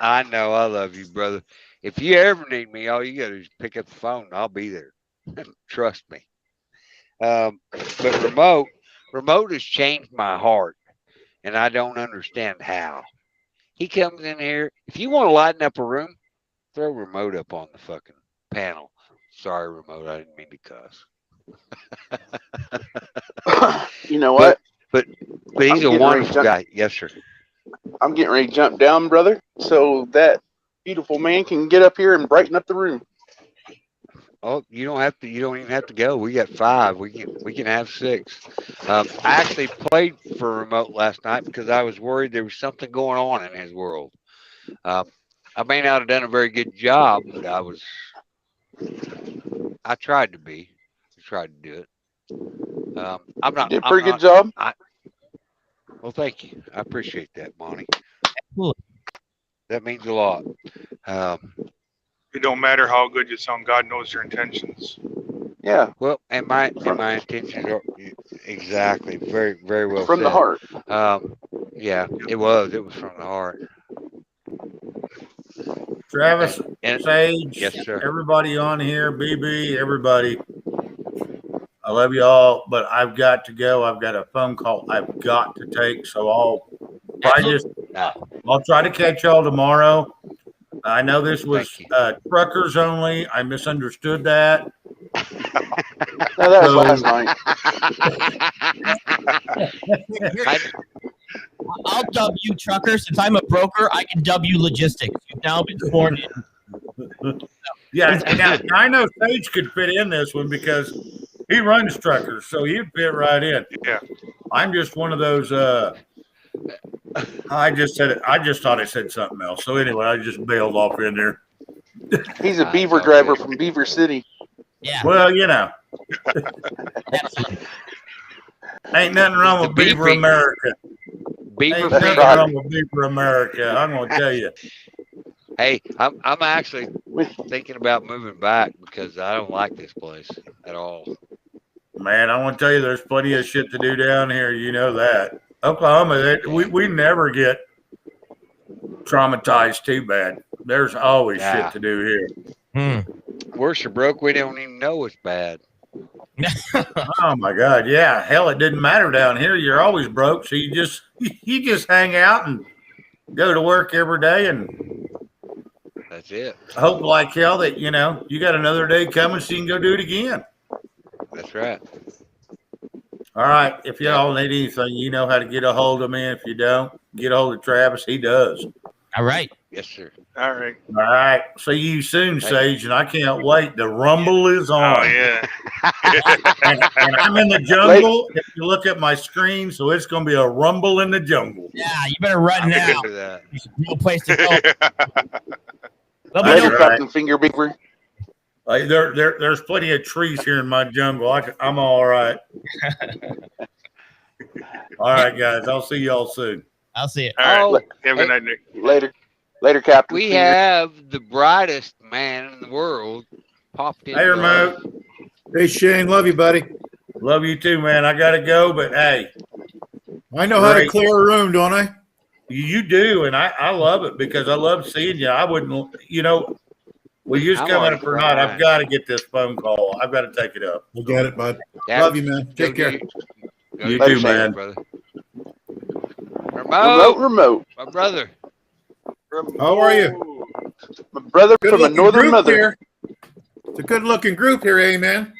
I know, I love you, brother. If you ever need me, all you gotta do is pick up the phone. And I'll be there. Trust me. But remote has changed my heart, and I don't understand how. He comes in here. If you want to lighten up a room, throw remote up on the fucking panel. Sorry, remote. I didn't mean to cuss. You know what? But he's I'm a getting wonderful ready to guy. Yes, sir. I'm getting ready to jump down, brother, so that beautiful man can get up here and brighten up the room. Oh, you don't have to. You don't even have to go. We got 5. We can have 6. I actually played for remote last night because I was worried there was something going on in his world. I may not have done a very good job, but I tried to be. I tried to do it. I'm not. You did a I'm pretty not, good job. Well, thank you. I appreciate that, Monty. Absolutely. That means a lot. It don't matter how good you sound. God knows your intentions. Yeah, Well, and my intentions are exactly very, very well from said. the heart. Yeah, it was from the heart. Travis, And Sage, yes, sir. everybody on here, BB, everybody. I love you all, but I've got to go. I've got a phone call I've got to take. So I'll try to catch y'all tomorrow. I know this was Thank you. truckers only. I misunderstood that. No, that was last night. I'll dub you trucker. Since I'm a broker, I can dub you logistics. You've now been sworn in. Yeah, now I know Sage could fit in this one because he runs truckers, so he'd fit right in. Yeah. I'm just one of those. I just said it. I just thought I said something else. So anyway, I just bailed off in there. He's a It's beaver all driver good. from Beaver City. Yeah. Well, you know, Absolutely. ain't nothing wrong with The Beaver beefy- America. Beaver Ain't That's nothing right. wrong with Beaver America. I'm gonna tell you. Hey, I'm actually thinking about moving back because I don't like this place at all. Man, I want to tell you, there's plenty of shit to do down here. You know that. Oklahoma, we never get traumatized too bad. There's always Yeah. shit to do here. We're so broke we don't even know it's bad. Oh my God, yeah. Hell, it didn't matter down here. You're always broke, so you just hang out and go to work every day and That's it. hope like hell that you got another day coming so you can go do it again. That's right. All right. If y'all need anything, you know how to get a hold of me. If you don't, get a hold of Travis. He does. All right. Yes, sir. All right. All right. See you soon, Sage, and I can't wait. The rumble is on. Oh yeah. And I'm in the jungle. If you look at my screen, so it's going to be a rumble in the jungle. Yeah, you better run I'm now. good for that. There's no place to go. Let me That's Later, know. right. Captain Finger Beaver. Like there's plenty of trees here in my jungle. I'm all right. All right, guys. I'll see y'all soon. I'll see it. All right. Oh, Have a good night, Nick. Later, Captain. we See you. have the brightest man in the world popped in. Hey, Remote. Hey, Shane, love you, buddy. Love you too, man. I gotta go, but hey, I know how to Great. clear a room, don't I? you do, and I love it because I love seeing you. I wouldn't, will you just I'm come already up or not? I've fine. got to get this phone call. I've got to take it up. We'll get it, bud. That- Love you, man. Take go care. do- go You do too, your man. thing, brother. Remote, Remote. my brother. How are you? My brother Good from a looking northern group mother. here. It's a good looking group here, amen.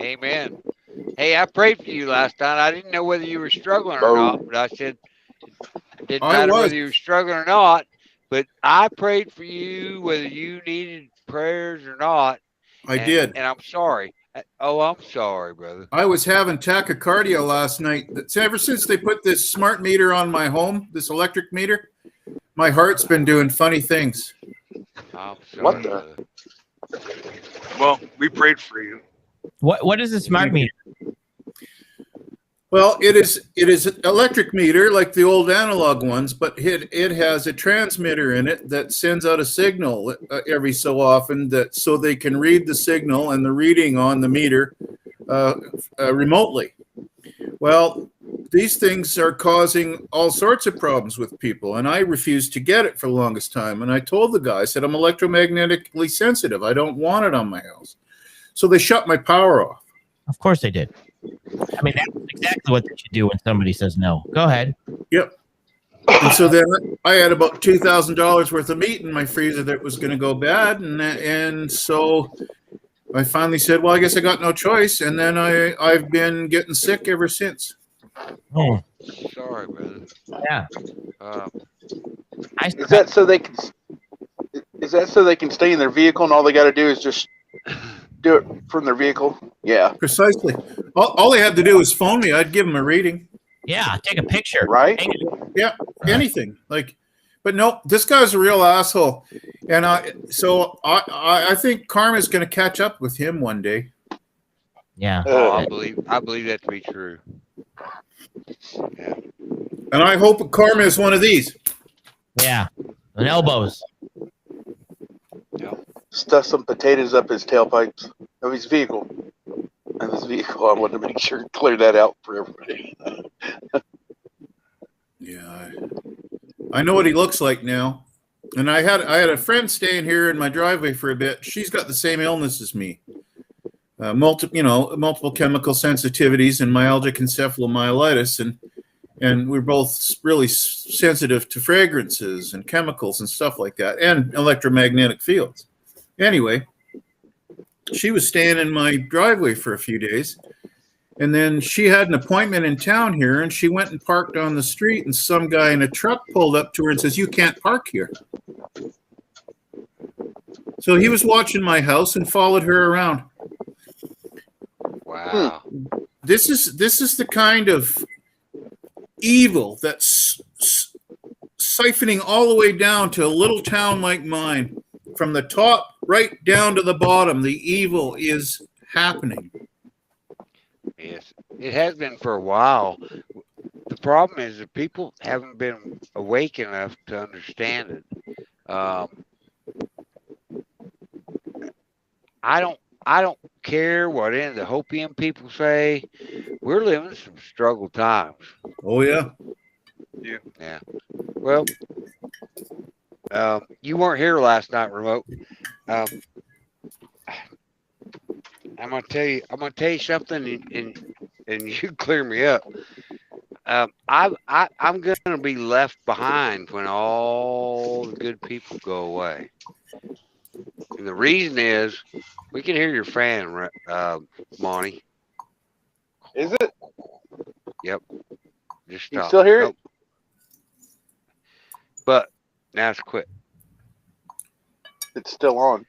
Amen. Hey, I prayed for you last night. I didn't know whether you were struggling or Oh. not, but I said it didn't I matter was. whether you were struggling or not. But I prayed for you whether you needed prayers or not. I did. And I'm sorry. I'm sorry, brother. I was having tachycardia last night. Ever since they put this smart meter on my home, this electric meter, my heart's been doing funny things. I'm sorry, What the- brother. Well, we prayed for you. What is a smart meter? Well, it is an electric meter like the old analog ones, but it has a transmitter in it that sends out a signal every so often so they can read the signal and the reading on the meter remotely. Well, these things are causing all sorts of problems with people, and I refused to get it for the longest time. And I told the guy, I said, I'm electromagnetically sensitive. I don't want it on my house. So they shut my power off. Of course they did. I mean, that's exactly what they should do when somebody says no. Go ahead. And so then I had about $2,000 worth of meat in my freezer that was going to go bad, and so I finally said, "Well, I guess I got no choice." And then I've been getting sick ever since. Oh, Sorry, brother. yeah. I, Is that so they can? Is that so they can stay in their vehicle and all they got to do is just do it from their vehicle? Yeah. Precisely. All they had to do was phone me. I'd give them a reading. yeah, take a picture. Right. Hang it. Anything but nope, this guy's a real asshole, and I think karma's going to catch up with him one day. Yeah. Oh, Uh, I believe that to be true. Yeah. And I hope karma is one of these. Yeah. And elbows. stuff some potatoes up his tailpipes of his vehicle. Of his vehicle. I wanted to make sure to clear that out for everybody. Yeah, I know what he looks like now. And I had a friend staying here in my driveway for a bit. She's got the same illness as me. Multiple chemical sensitivities and myalgic encephalomyelitis, and we're both really sensitive to fragrances and chemicals and stuff like that, and electromagnetic fields. Anyway, she was staying in my driveway for a few days, and then she had an appointment in town here, and she went and parked on the street, and some guy in a truck pulled up to her and says, "You can't park here." So he was watching my house and followed her around. Wow. This is the kind of evil that's siphoning all the way down to a little town like mine. From the top right down to the bottom, the evil is happening. Yes, it has been for a while. The problem is that people haven't been awake enough to understand it. I don't care what any of the Hopium people say. We're living some struggle times. Oh yeah. Yeah. Well, you weren't here last night, Remote. I'm gonna tell you something, and you clear me up. I'm gonna be left behind when all the good people go away. And the reason is, we can hear your fan, Monty. Is it? Yep. Just You stop. still hear it? Nope. But now it's quit. It's still on.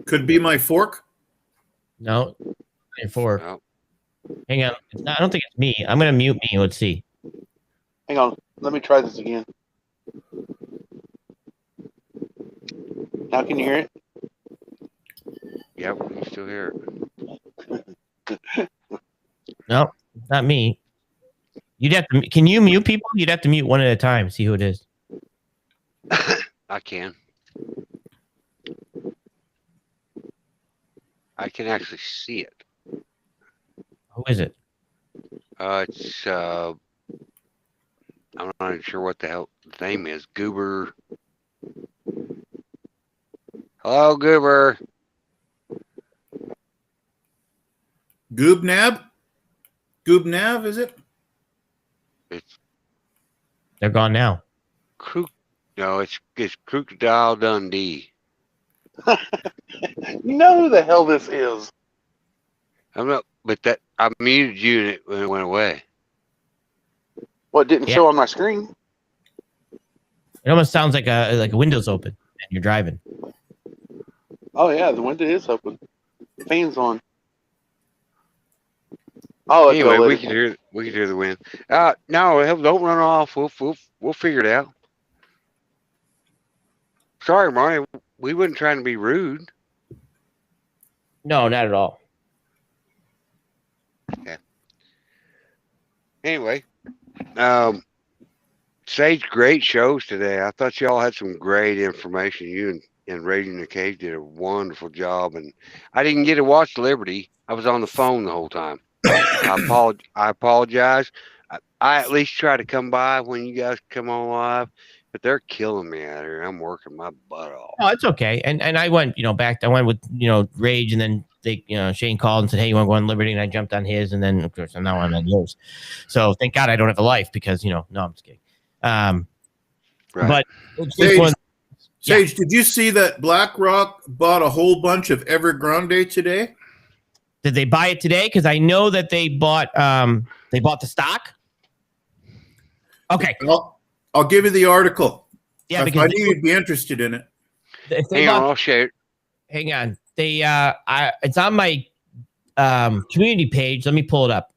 Could be my fork. No. 4. No. Hang on. I don't think it's me. I'm going to mute me. Let's see. Hang on. Let me try this again. Now can you hear it? Yep, we can still hear it. No. Not me. You'd have to. Can you mute people? You'd have to mute one at a time. See who it is. I can. I can actually see it. Who is it? It's I'm not even sure what the hell the name is. Goober. Hello, Goober. Goobnab? Goobnab, is it? It's They're gone now. No, it's Crocodile Dundee. You know who the hell this is? I'm not, but that I muted you and it went away. What didn't Yeah. show on my screen? It almost sounds like a window's open and you're driving. Oh yeah, the window is open. Fan's on. Oh, it's Anyway, we overlaid. can hear the wind. No, hell, don't run off. We'll figure it out. Sorry, Marty. We wasn't trying to be rude. No, not at all. Anyway, Sage, great shows today. I thought y'all had some great information. You and Raiding the Cave did a wonderful job, and I didn't get to watch Liberty. I was on the phone the whole time. I apologize. I at least try to come by when you guys come on live, but they're killing me out here. I'm working my butt off. Oh, it's okay. And I went, back. I went with, Rage, and then they, Shane called and said, "Hey, you want to go on Liberty?" And I jumped on his, and then of course now I'm on yours. So thank God I don't have a life because no, I'm just kidding. Right. But it's Sage, just one. Sage, did you see that BlackRock bought a whole bunch of Evergrande today? Did they buy it today? Because I know that they bought the stock. Okay, I'll give you the article. yeah, I because knew you'd be interested in it. if they Hang on, bought, I'll share it. hang on, they it's on my community page. Let me pull it up.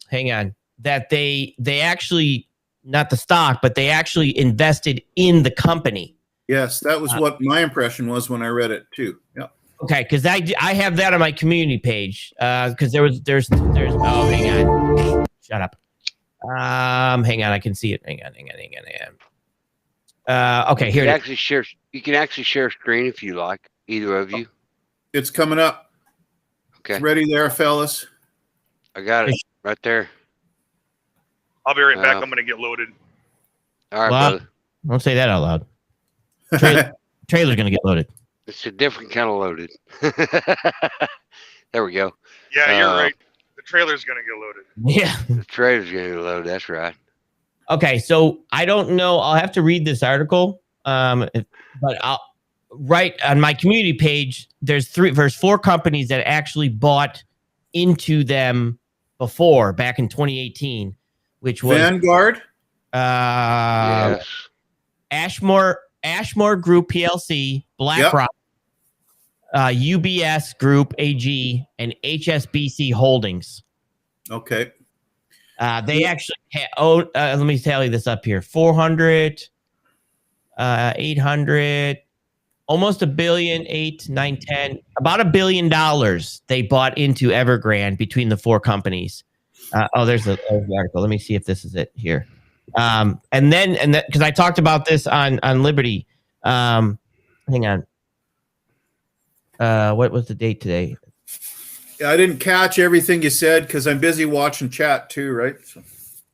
Hang on, that they actually, not the stock, but they actually invested in the company. Yes, that was what my impression was when I read it too. Yeah. Okay, because I have that on my community page. Because there's oh, hang on, shut up. Hang on, I can see it. Hang on. Okay, here it is. You can actually share screen if you like, either of you. It's coming up. Okay, It's ready there, fellas. I got it right there. I'll be right back. Uh, I'm going to get loaded. All right, Well, brother. Don't say that out loud. Trailer's gonna get loaded. It's a different kind of loaded. There we go. Yeah, you're right. The trailer's going to get loaded. Yeah. The trailer's going to get loaded. That's right. Okay, so I don't know. I'll have to read this article. But I'll right on my community page. There's 4 companies that actually bought into them before, back in 2018, which was Vanguard. Yes. Ashmore Group PLC, BlackRock, UBS Group AG, and HSBC Holdings. Okay. They actually let me tally this up here. 400, 800, almost $1 billion, 8, 9, 10, about $1 billion they bought into Evergrande between the 4 companies. There's the article. Let me see if this is it here. And then because I talked about this on Liberty. Hang on. What was the date today? I didn't catch everything you said because I'm busy watching chat too, right? So.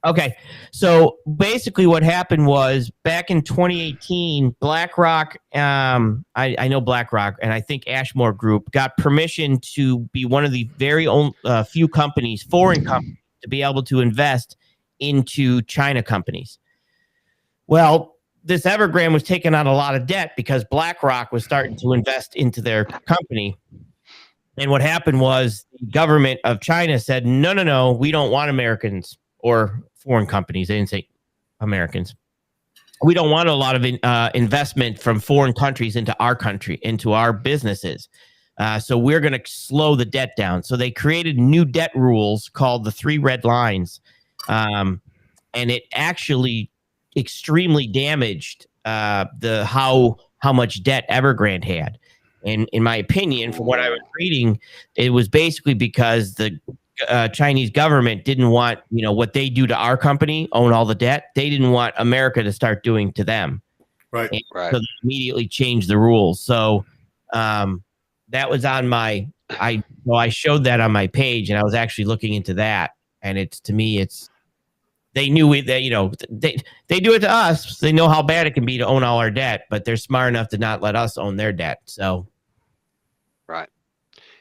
Okay. So basically what happened was back in 2018, BlackRock, I know BlackRock, and I think Ashmore Group got permission to be one of the very few companies, foreign companies, to be able to invest into China companies. Well, this Evergrande was taking on a lot of debt because BlackRock was starting to invest into their company. And what happened was the government of China said, no, we don't want Americans or foreign companies. They didn't say Americans. We don't want a lot of investment from foreign countries into our country, into our businesses. So we're going to slow the debt down. So they created new debt rules called the 3 red lines. And it actually extremely damaged how much debt Evergrande had. And in my opinion, from what I was reading, it was basically because the Chinese government didn't want, what they do to our company, own all the debt. They didn't want America to start doing to them. Right. And Right. so they immediately changed the rules. So that was on my, I showed that on my page, and I was actually looking into that. And they knew that, they do it to us. They know how bad it can be to own all our debt, but they're smart enough to not let us own their debt. So. Right.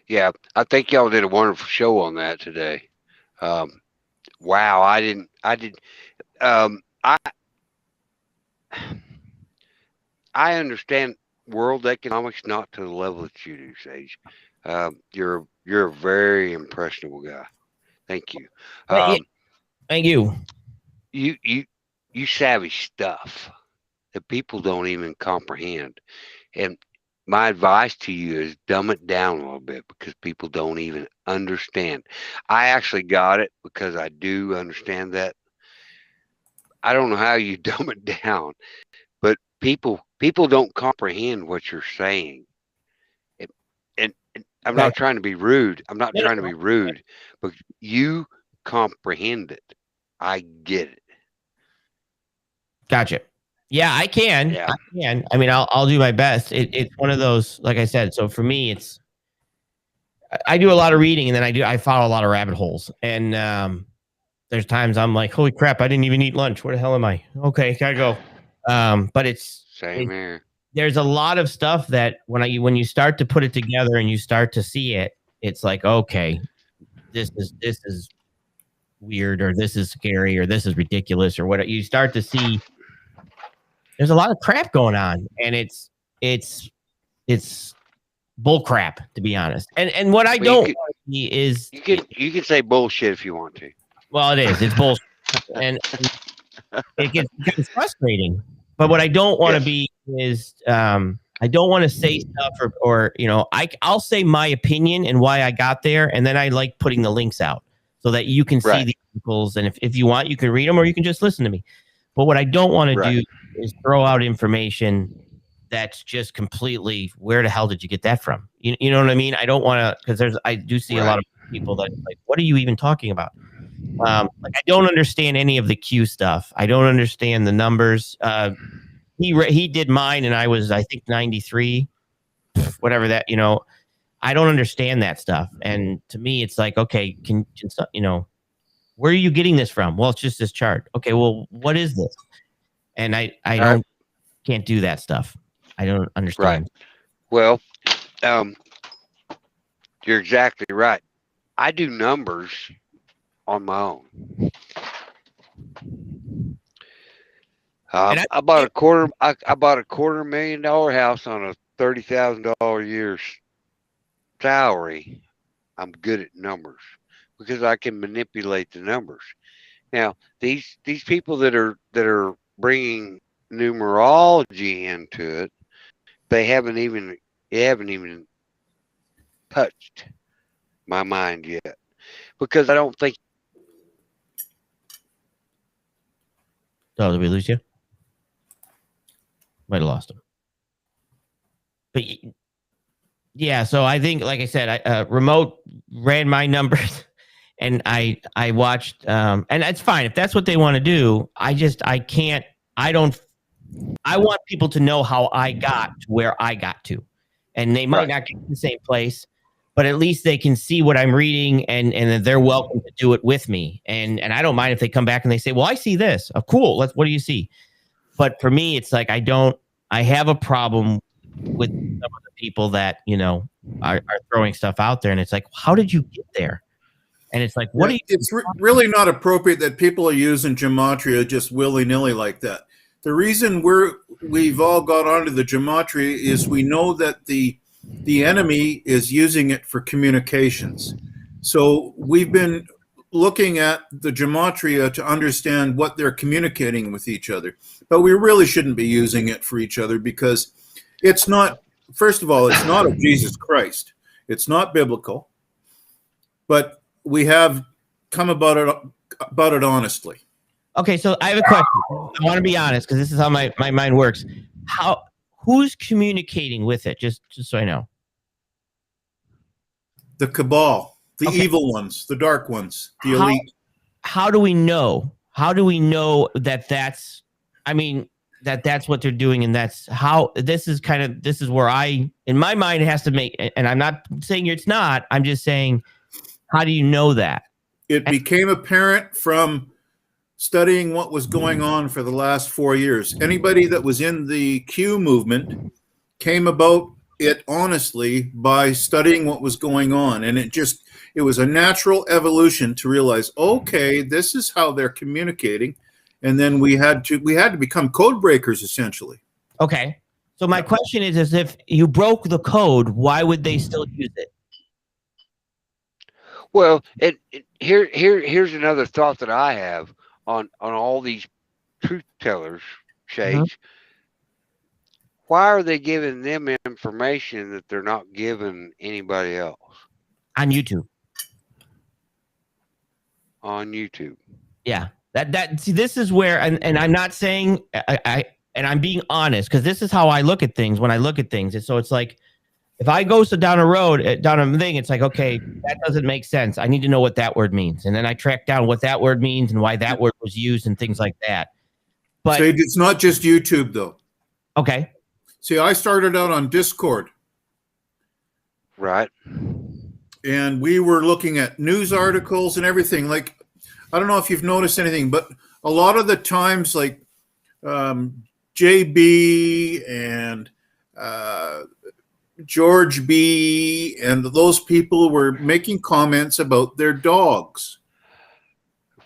Yeah, I think y'all did a wonderful show on that today. Wow, I understand world economics not to the level that you do, Sage. You're a very impressionable guy. Thank you. Thank you. You savvy stuff that people don't even comprehend. And my advice to you is dumb it down a little bit, because people don't even understand. I actually got it because I do understand that. I don't know how you dumb it down, but people don't comprehend what you're saying. And I'm not trying to be rude. I'm not trying to be rude, but you comprehend it. I get it. Gotcha. Yeah, I can. Yeah. I can. I mean, I'll do my best. It's one of those, like I said. So for me, I do a lot of reading, and then I follow a lot of rabbit holes. And there's times I'm like, holy crap, I didn't even eat lunch. Where the hell am I? Okay, gotta go. But Same here. There's a lot of stuff that when you start to put it together and you start to see it, it's like, okay, this is weird, or this is scary, or this is ridiculous, or what. You start to see there's a lot of crap going on, and it's bull crap, to be honest. And what I don't want to see is you can say bullshit if you want to. Well, it is. It's bullshit, and it gets frustrating. But what I don't want to be is I don't want to say stuff or I'll say my opinion and why I got there, and then I like putting the links out so that you can see the articles, and if you want, you can read them, or you can just listen to me. But what I don't want to do is throw out information that's just completely, where the hell did you get that from? You know what I mean? I don't want to, because I do see a lot of people that like, what are you even talking about? Like, I don't understand any of the Q stuff. I don't understand the numbers. He did mine, and I was, I think, 93, whatever that, I don't understand that stuff. And to me, it's like, okay, where are you getting this from? Well, it's just this chart. Okay, well, what is this? And I can't do that stuff. I don't understand. Right. Well, you're exactly right. I do numbers on my own. I bought a $250,000 house on a $30,000 a year salary. I'm good at numbers because I can manipulate the numbers. Now, these people that are bringing numerology into it, they haven't even touched my mind yet, because I don't think. Oh, did we lose you? Might have lost him. But yeah, so I think, like I said, Remote ran my numbers, and I watched, and it's fine if that's what they want to do. I want people to know how I got to where I got to, and they might not get to the same place, but at least they can see what I'm reading, and they're welcome to do it with me. And I don't mind if they come back and they say, well, I see this. Oh, cool. What do you see? But for me, it's like, I have a problem with some of the people that, are throwing stuff out there. And it's like, how did you get there? And it's like, it's really not appropriate that people are using gematria just willy-nilly like that. The reason we've all got onto the gematria is we know that the enemy is using it for communications. So we've been looking at the gematria to understand what they're communicating with each other. But we really shouldn't be using it for each other, because it's not, first of all, it's not of Jesus Christ. It's not biblical. But we have come about it honestly. Okay, so I have a question. I want to be honest, because this is how my mind works. Who's communicating with it? Just so I know. The cabal, The Okay. evil ones, the dark ones, the How- elite. How do we know? How do we know that that's? I mean, that's what they're doing, and that's how. This is where in my mind, it has to make. And I'm not saying it's not. I'm just saying, how do you know that? It became apparent from studying what was going on for the last 4 years. Anybody that was in the Q movement came about it honestly by studying what was going on. And it was a natural evolution to realize, okay, this is how they're communicating. And then we had to become code breakers essentially. Okay. So my question is if you broke the code, why would they still use it? Well, here's another thought that I have on all these truth tellers, Shades. Why are they giving them information that they're not giving anybody else On YouTube. on YouTube? Yeah. See, this is where, and I'm not saying and I'm being honest, because this is how I look at things when I look at things. And so it's like, if I go down a road, down a thing, it's like, okay, that doesn't make sense. I need to know what that word means. And then I track down what that word means and why that word was used and things like that. But So it's not just YouTube though. okay. See, I started out on Discord Right. and we were looking at news articles and everything. Like, I don't know if you've noticed anything, but a lot of the times, like JB and George B and those people were making comments about their dogs.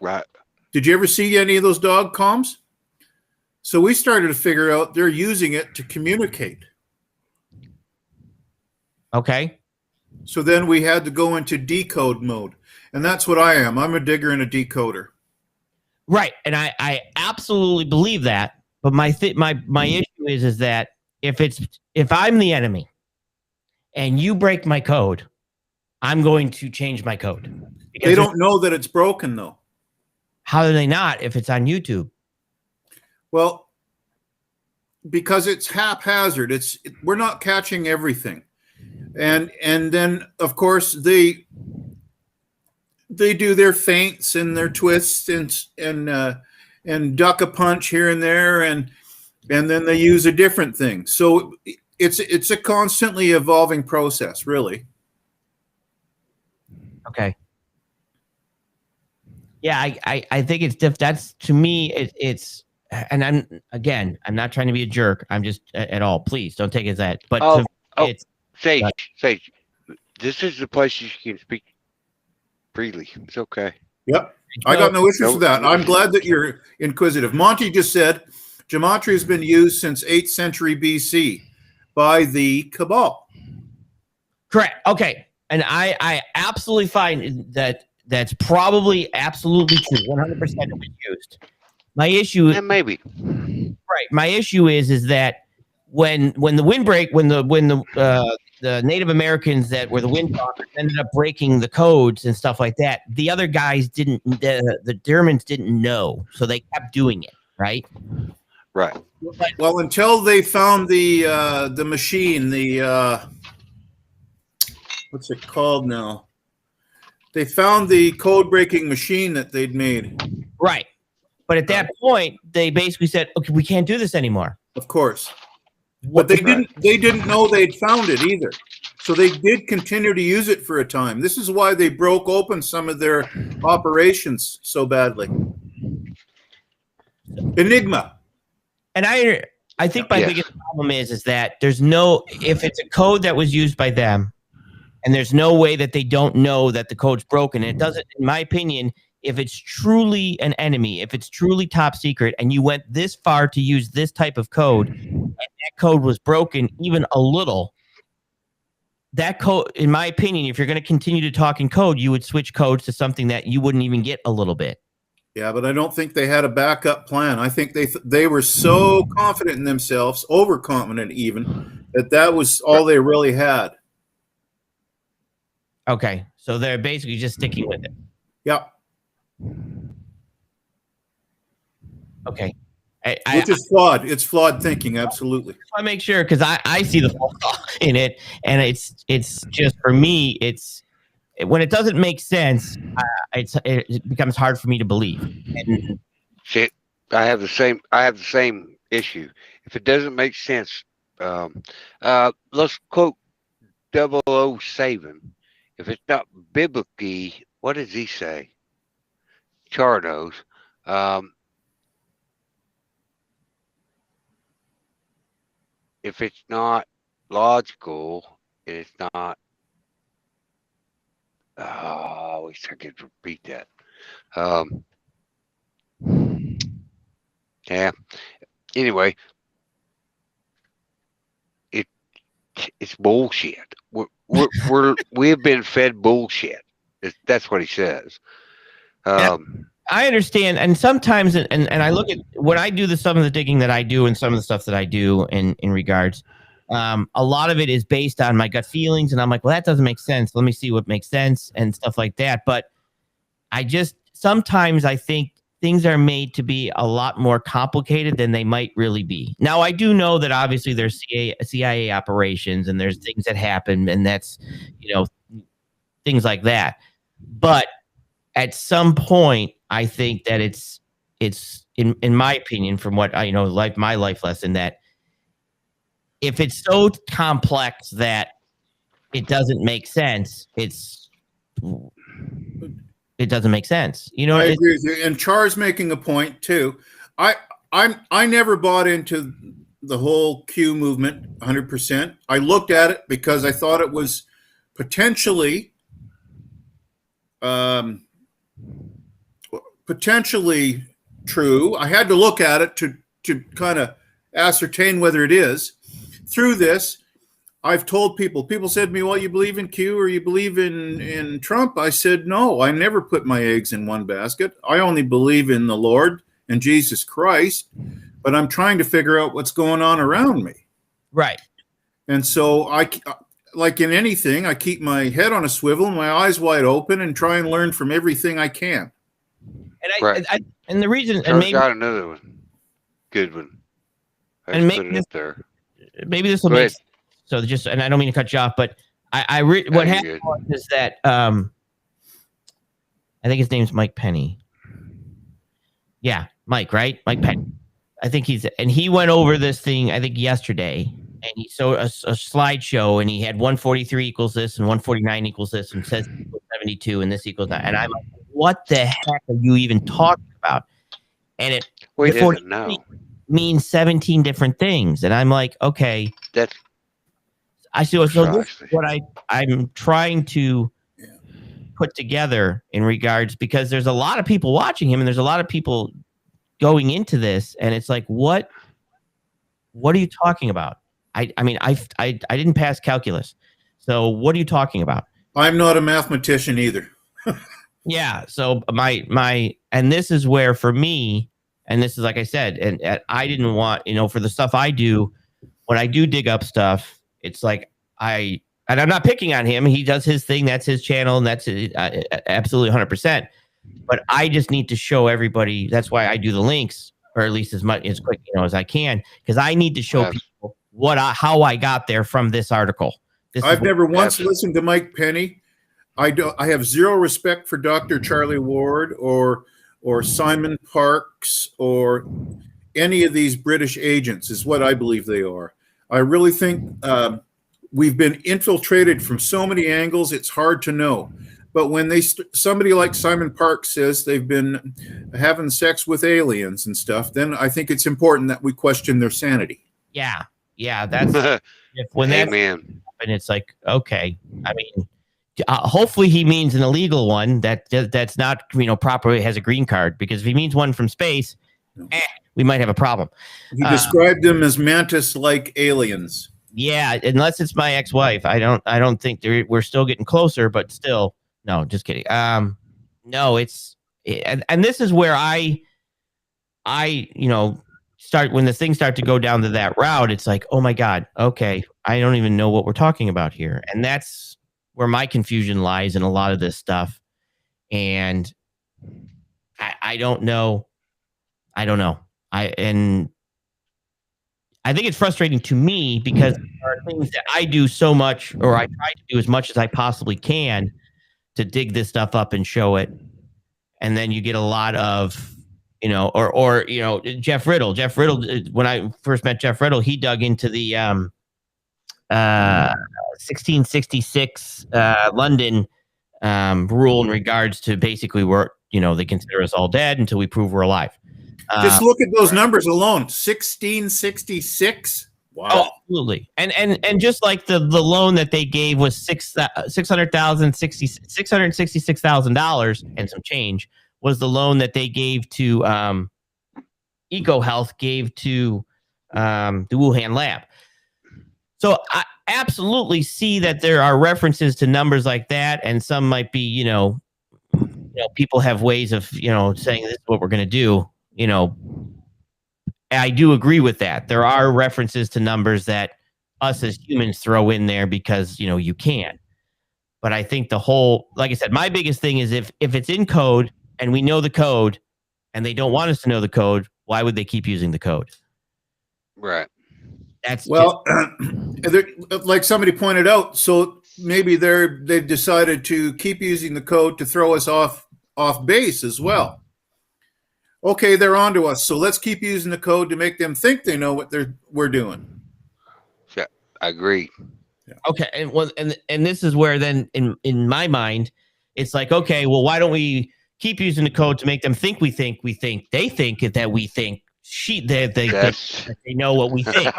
Right. Did you ever see any of those dog comms? So we started to figure out they're using it to communicate. Okay. So then we had to go into decode mode. And that's what I am. I'm a digger and a decoder. Right. And I absolutely believe that. But my issue is that if I'm the enemy and you break my code, I'm going to change my code. They don't know that it's broken though. How do they not if it's on YouTube? Well, because it's haphazard. We're not catching everything. And then of course they do their feints and their twists and duck a punch here and there and then they use a different thing. So it's a constantly evolving process, really. Okay. Yeah, I think it's that's to me it's and I'm not trying to be a jerk. I'm just at all. Please don't take it as that. But it's Sage, this is the place you can speak freely. It's okay. Yep. I got no issues with that. I'm glad that you're inquisitive. Monty just said gematria has been used since 8th century BC by the Cabal. correct. Okay. And I absolutely find that's probably absolutely true. 100% it was used. My issue And maybe. right. My issue is that when the windbreak, when the Native Americans that were the windtalkers ended up breaking the codes and stuff like that, the other guys didn't, the Germans didn't know, so they kept doing it, right? Right. Well, until they found the machine, what's it called now? They found the code breaking machine that they'd made. Right. But at that point, they basically said, okay, we can't do this anymore. Of course. But they didn't know they'd found it either. So they did continue to use it for a time. This is why they broke open some of their operations so badly. Enigma. And I think my biggest problem is that there's no, if it's a code that was used by them, and there's no way that they don't know that the code's broken, it doesn't, in my opinion, if it's truly an enemy, if it's truly top secret, and you went this far to use this type of code, and that code was broken even a little, that code, in my opinion, if you're going to continue to talk in code, you would switch codes to something that you wouldn't even get a little bit. Yeah, but I don't think they had a backup plan. I think they were so confident in themselves, overconfident even, that was all they really had. Okay, so they're basically just sticking with it. Yep. Okay. Which is flawed. It's flawed thinking, absolutely. I make sure, because I see the flaw in it, and it's just, for me, it's when it doesn't make sense, it becomes hard for me to believe. And See, I have the same issue. If it doesn't make sense, let's quote 007. If it's not biblically, what does he say? Char knows. If it's not logical, it's not. Oh, I wish I could repeat that. Yeah. Anyway, it's bullshit. We have been fed bullshit. That's what he says. I understand, and sometimes, and I look at when I do some of the digging that I do, and some of the stuff that I do in regards. A lot of it is based on my gut feelings, and I'm like, well, that doesn't make sense. Let me see what makes sense and stuff like that. But sometimes I think things are made to be a lot more complicated than they might really be. Now, I do know that obviously there's CIA operations and there's things that happen, and that's, things like that. But at some point, I think that it's in my opinion, from what I know, my life lesson, that if it's so complex that it doesn't make sense, it doesn't make sense. I agree with you. And Char's making a point too. I never bought into the whole Q movement 100%. I looked at it because I thought it was potentially true. I had to look at it to kind of ascertain whether it is. Through this, I've told people said to me, well, you believe in Q or you believe in Trump? I said, no, I never put my eggs in one basket. I only believe in the Lord and Jesus Christ, but I'm trying to figure out what's going on around me. Right. And so like in anything, I keep my head on a swivel, my eyes wide open, and try and learn from everything I can. And and the reason, Char's and maybe got another one, good one. And maybe put it up there. Maybe this will Go make ahead. sense. So just, and I don't mean to cut you off, but what happened is that I think his name's Mike Penny. Yeah, Mike, right? Mike Penny. I think he went over this thing, I think yesterday, and he showed a slideshow, and he had 143 equals this and 149 equals this, and says 72 and this equals that. And I'm like, what the heck are you even talking about? And it doesn't know. means 17 different things. And I'm like, okay. That's I see. So this is what I'm trying to put together in regards, because there's a lot of people watching him and there's a lot of people going into this, and it's like, what are you talking about? I mean, I didn't pass calculus. So what are you talking about? I'm not a mathematician either. Yeah. So and this is where for me, and this is, like I said, and I didn't want, for the stuff I do, when I do dig up stuff, it's like and I'm not picking on him. He does his thing. That's his channel. And that's absolutely 100%. But I just need to show everybody. That's why I do the links, or at least as quick, as I can, because I need to show people how I got there from this article. I've never once listened to Mike Penny. I have zero respect for Dr. Charlie Ward or Simon Parkes or any of these British agents, is what I believe they are. I really think we've been infiltrated from so many angles, it's hard to know. But when somebody like Simon Parkes says they've been having sex with aliens and stuff, then I think it's important that we question their sanity. Yeah, that's when that Amen. And it's like, okay, I mean, hopefully he means an illegal one that's not properly has a green card, because if he means one from space, we might have a problem. He described them as mantis-like aliens. Yeah, unless it's my ex-wife, I don't think we're still getting closer, but still, no, just kidding. No, and this is where I start, when the things start to go down to that route. It's like, oh my God, okay, I don't even know what we're talking about here, and that's where my confusion lies in a lot of this stuff. And I don't know. I think it's frustrating to me, because there are things that I do so much, or I try to do as much as I possibly can, to dig this stuff up and show it. And then you get a lot of, you know, or you know, Jeff Riddle, when I first met Jeff Riddle, he dug into the 1666 London rule in regards to basically we're, you know, they consider us all dead until we prove we're alive. Just look at those numbers alone. 1666. Wow. Oh, absolutely. And just like the loan that they gave was $666,000 and some change was the loan that they gave to EcoHealth gave to the Wuhan lab. So I absolutely see that there are references to numbers like that, and some might be, you know, people have ways of, you know, saying this is what we're going to do. You know, I do agree with that. There are references to numbers that us as humans throw in there because, you know, you can. But I think the whole, like I said, my biggest thing is if it's in code and we know the code and they don't want us to know the code, why would they keep using the code? Right. That's Well, like somebody pointed out, so maybe they've decided to keep using the code to throw us off base as well. Okay, they're onto us, so let's keep using the code to make them think they know what we're doing. Yeah, I agree. okay. And this is where then in my mind, it's like, okay, well, why don't we keep using the code to make them think they think that we think they know what we think.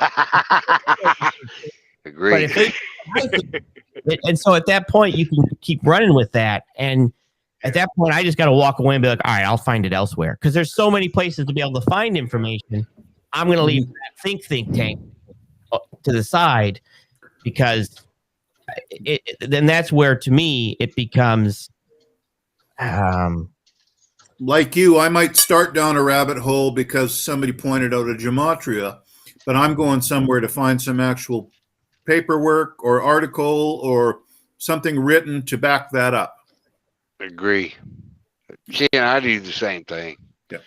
Agree. And so at that point, you can keep running with that. And at that point, I just got to walk away and be like, all right, I'll find it elsewhere. Because there's so many places to be able to find information. I'm going to leave that think tank to the side because then that's where, to me, it becomes... like you, I might start down a rabbit hole because somebody pointed out a gematria, but I'm going somewhere to find some actual paperwork or article or something written to back that up. Agree. See, and I do the same thing. Yeah.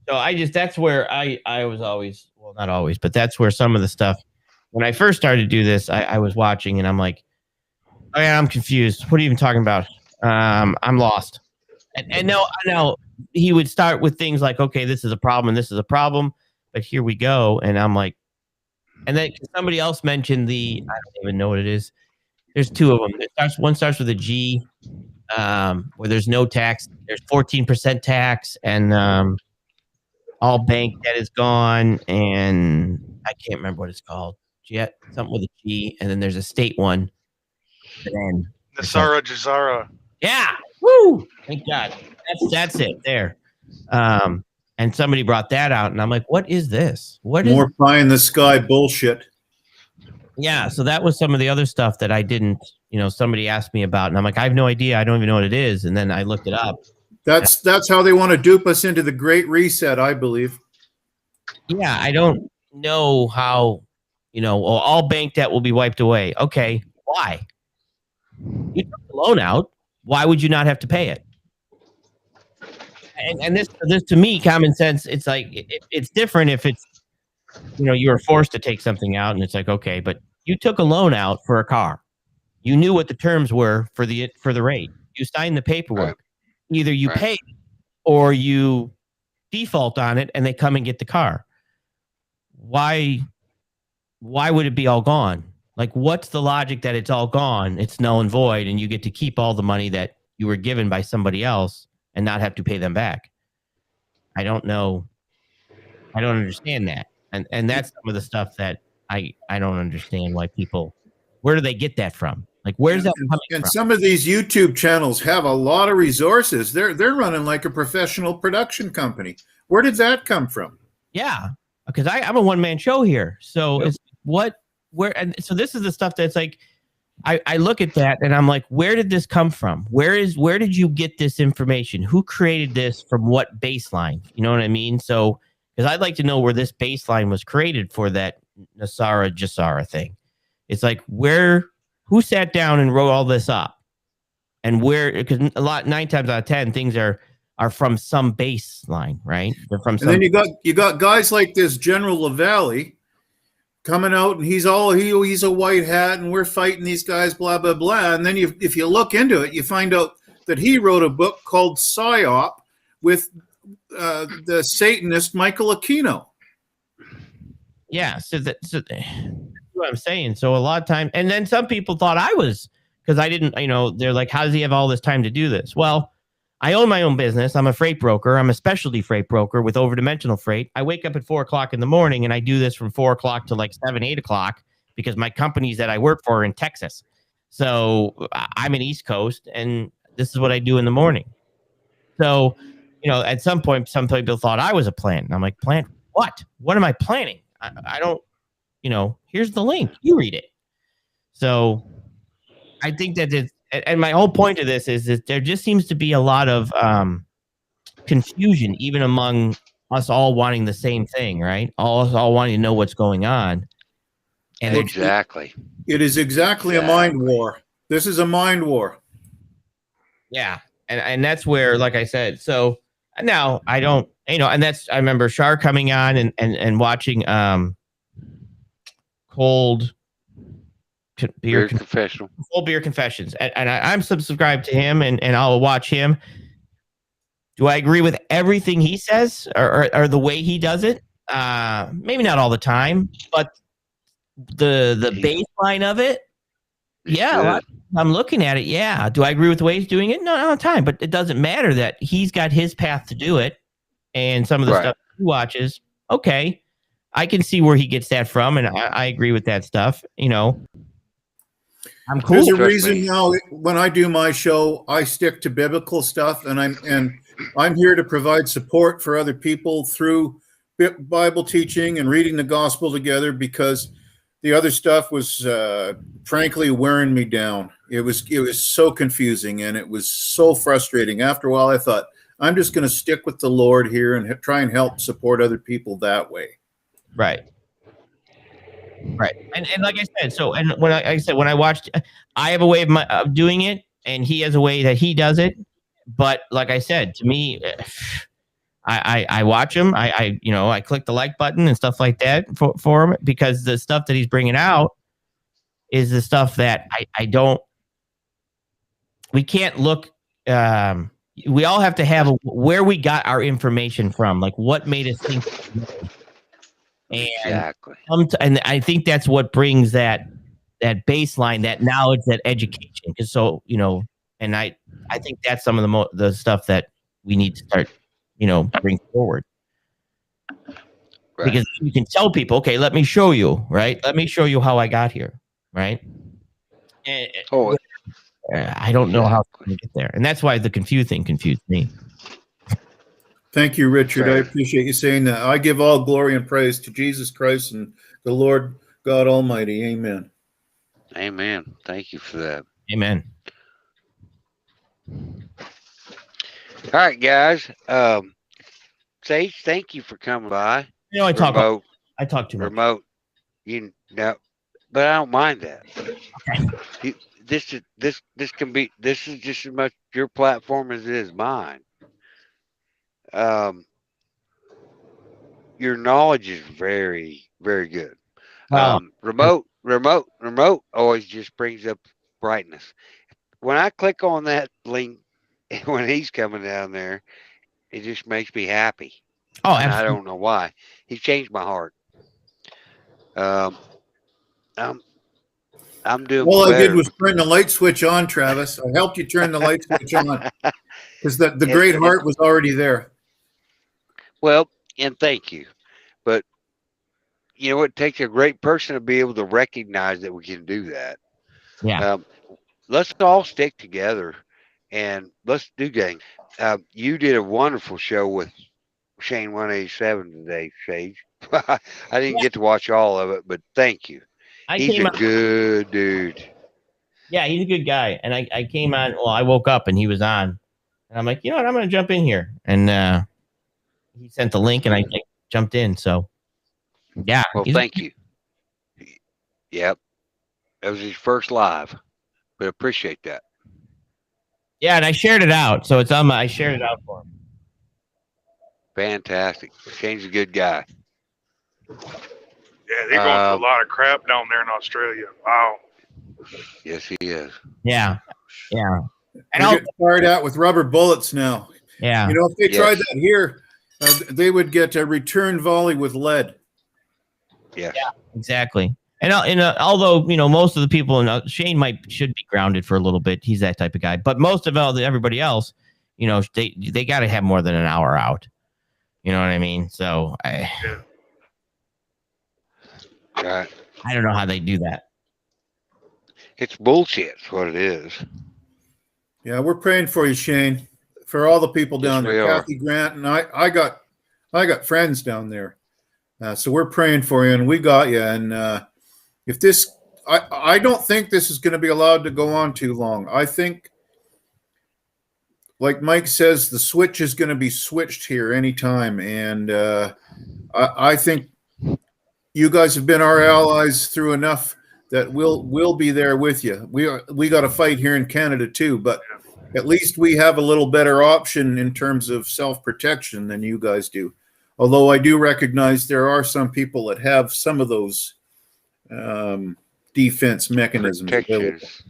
So that's where I was always, well, not always, but that's where some of the stuff, when I first started to do this, I was watching and I'm like, oh yeah, I'm confused. What are you even talking about? I'm lost. And now he would start with things like, okay, this is a problem and this is a problem, but here we go. And I'm like, and then somebody else mentioned I don't even know what it is. There's two of them. One starts with a G, where there's no tax. There's 14% tax, and all bank debt is gone. And I can't remember what it's called yet. Something with a G, and then there's a state one. Nasara Jazara. Yeah. Woo! Thank God. That's it there. And somebody brought that out, and I'm like, what is this? More pie in the sky bullshit. Yeah, so that was some of the other stuff that I didn't, somebody asked me about, and I'm like, I have no idea. I don't even know what it is. And then I looked it up. That's how they want to dupe us into the Great Reset, I believe. Yeah, I don't know how, all bank debt will be wiped away. Okay, why? You took the loan out. Why would you not have to pay it? And this to me, common sense, it's like it's different if it's, you were forced to take something out and it's like, okay, but you took a loan out for a car. You knew what the terms were for the rate. You signed the paperwork. Right. Either you pay or you default on it and they come and get the car. Why would it be all gone? Like, what's the logic that it's all gone? It's null and void and you get to keep all the money that you were given by somebody else and not have to pay them back. I don't know. I don't understand that. And that's some of the stuff that I don't understand why people, where do they get that from? Like, where's that coming from? And some of these YouTube channels have a lot of resources. They're running like a professional production company. Where did that come from? Yeah, because I'm a one-man show here. So it's so this is the stuff that's like, I look at that and I'm like, where did this come from? Where did you get this information? Who created this from what baseline? You know what I mean? So, because I'd like to know where this baseline was created for that Nasara Jazara thing. It's like, who sat down and wrote all this up? And because 9 times out of 10, things are from some baseline, right? They're from some. And then you got guys like this General LaValle coming out and he's a white hat and we're fighting these guys, blah blah blah. And then if you look into it, you find out that he wrote a book called Psyop with the Satanist Michael Aquino. Yeah, so that's what I'm saying. So a lot of time, and then some people thought I was, because I didn't, they're like, how does he have all this time to do this? Well, I own my own business. I'm a freight broker. I'm a specialty freight broker with overdimensional freight. I wake up at 4 o'clock in the morning and I do this from 4 o'clock to like 7, 8 o'clock because my companies that I work for are in Texas. So I'm in East Coast and this is what I do in the morning. So, at some point, some people thought I was a plant. And I'm like, plant what? What am I planning? I don't, here's the link. You read it. So I think that it's, and my whole point of this is that there just seems to be a lot of confusion, even among us all wanting the same thing, right? All wanting to know what's going on. And Exactly. It is exactly a mind war. This is a mind war. Yeah. And that's where, like I said, so now I don't, and that's, I remember Shar coming on and watching Cold Beer Confessional. Cold Beer Confessions. And I'm subscribed to him and I'll watch him. Do I agree with everything he says or the way he does it? Maybe not all the time, but the baseline of it, yeah. I'm looking at it. Yeah. Do I agree with the way he's doing it? No, not all the time. But it doesn't matter that he's got his path to do it. And some of the stuff he watches, okay, I can see where he gets that from. And I agree with that stuff. I'm cool. There's a reason now when I do my show, I stick to biblical stuff, and I'm here to provide support for other people through Bible teaching and reading the gospel together, because the other stuff was frankly wearing me down. It was so confusing and it was so frustrating. After a while, I thought, I'm just going to stick with the Lord here and try and help support other people that way. Right. Right. And like I said, so, and when I watched, I have a way of doing it and he has a way that he does it. But like I said, to me, I watch him. I click the like button and stuff like that for him, because the stuff that he's bringing out is the stuff that I don't, we can't look, we all have to have where we got our information from, like what made us think. And, Exactly. And I think that's what brings that baseline, that knowledge, that education. Because and I think that's some of the stuff that we need to start, bring forward. Right. Because you can tell people, okay, let me show you, right? Let me show you how I got here, right? And, I don't know how to get there. And that's why the confused thing confused me. Thank you, Richard. Right. I appreciate you saying that. I give all glory and praise to Jesus Christ and the Lord God Almighty. Amen. Amen. Thank you for that. Amen. All right, guys. Sage, thank you for coming by. I talk too much. Remote, but I don't mind that. Okay. This is just as much your platform as it is mine. Your knowledge is very, very good. Wow. Remote always just brings up brightness. When I click on that link, when he's coming down there, it just makes me happy. Oh, and absolutely. I don't know why. He changed my heart. I'm doing All I better. did was turn the light switch on, Travis. I helped you turn the light switch on because the great heart was already there. Well, and thank you. But, it takes a great person to be able to recognize that we can do that. Yeah. Let's all stick together and let's do things. You did a wonderful show with Shane 187 today, Sage. I didn't get to watch all of it, but thank you. He's a good dude. Yeah, he's a good guy. And I came on, I woke up and he was on. And I'm like, you know what? I'm going to jump in here. And he sent the link and I jumped in. So, yeah. Well, thank you. Yep. That was his first live, but appreciate that. Yeah, and I shared it out. So it's on I shared it out for him. Fantastic. Shane's a good guy. Yeah, they're going through a lot of crap down there in Australia. Wow. Yes, he is. Yeah. Yeah. And They're I'll, getting fired at with rubber bullets now. yeah. You know, if they Yes. tried that here, they would get a return volley with lead. Yes. Exactly. And although most of the people Shane should be grounded for a little bit. He's that type of guy. But most of everybody else, they got to have more than an hour out. You know what I mean? So Right. I don't know how they do that. It's bullshit. Is what it is. Yeah, we're praying for you, Shane, for all the people down Yes, there. we are. Kathy Grant and I got friends down there, so we're praying for you, and we got you. And if this, I don't think this is going to be allowed to go on too long. I think, like Mike says, the switch is going to be switched here anytime, and I think you guys have been our allies through enough that we'll be there with you. We got to fight here in Canada too, but at least we have a little better option in terms of self-protection than you guys do. Although I do recognize there are some people that have some of those defense mechanisms available. Protections.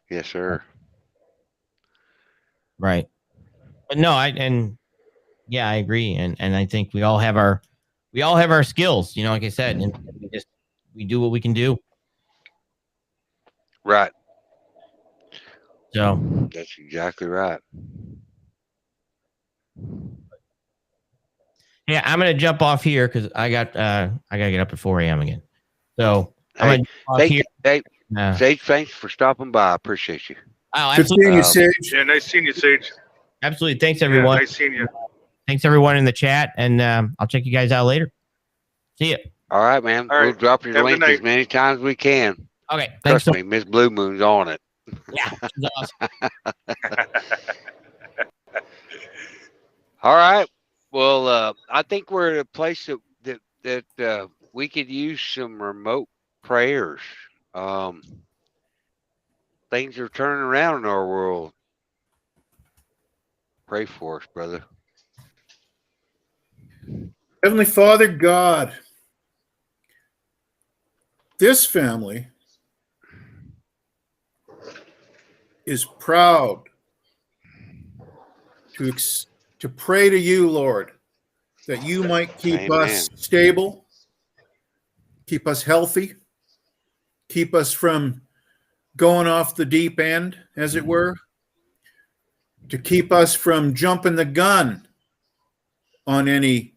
Yes, sir. Right. But no, I agree. And I think we all have our skills, like I said, and we do what we can do. Right. So That's exactly right. yeah, I'm gonna jump off here because I gotta get up at 4 a.m. again. So I'm gonna jump off Thank here. you. Hey, Sage, thanks for stopping by. I appreciate you. Oh, Good seeing absolutely, you, Sage. Yeah, nice seeing you, Sage. absolutely. Thanks Yeah, everyone. nice seeing you. Thanks everyone in the chat, and I'll check you guys out later. See ya. All right, man. All right. We'll drop your Have a link good as night. many times as we can. Okay. Thanks. Trust me, Miss Blue Moon's on it. Yeah. she's awesome. All right. Well, I think we're at a place that we could use some remote prayers. Things are turning around in our world. Pray for us, brother. Heavenly Father God, this family is proud to pray to you, Lord, that you might keep us stable, keep us healthy, keep us from going off the deep end, as it were, to keep us from jumping the gun on any,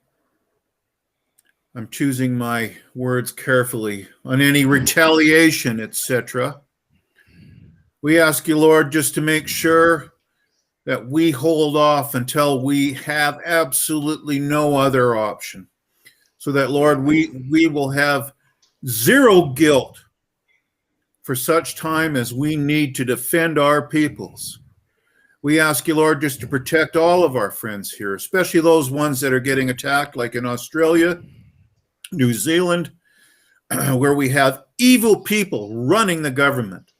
I'm choosing my words carefully, on any retaliation, etc. We ask you, Lord, just to make sure that we hold off until we have absolutely no other option. So that, Lord, we will have zero guilt for such time as we need to defend our peoples. We ask you, Lord, just to protect all of our friends here, especially those ones that are getting attacked, like in Australia, New Zealand, where we have evil people running the government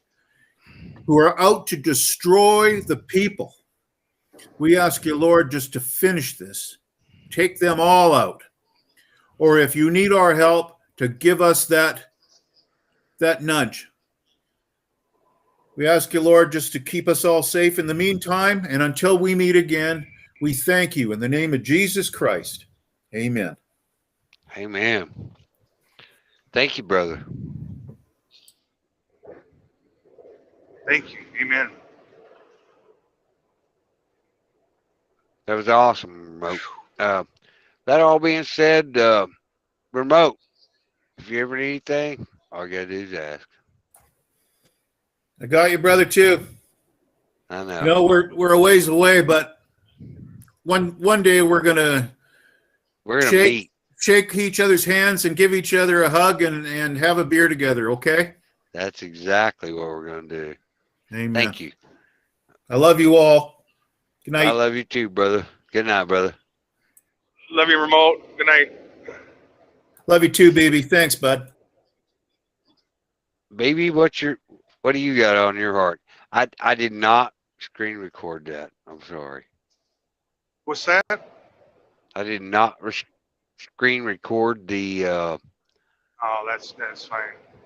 who are out to destroy the people. We ask you, Lord, just to finish this. Take them all out. Or if you need our help, to give us that nudge. We ask you, Lord, just to keep us all safe in the meantime. And until we meet again, we thank you in the name of Jesus Christ. Amen. Amen. Thank you, brother. Thank you. Amen. That was awesome, Remote. That all being said, Remote, if you ever need anything, all you gotta do is ask. I got you, brother, too. I know. No, we're a ways away, but one day we're gonna meet. shake each other's hands and give each other a hug and have a beer together, okay? That's exactly what we're gonna do. Amen. Thank you. I love you all. Good night. I love you too, brother. Good night, brother. Love you, Remote. Good night. Love you too, baby. Thanks, bud. Baby, what do you got on your heart? I did not screen record that. I'm sorry. What's that? I did not screen record the Oh, that's fine.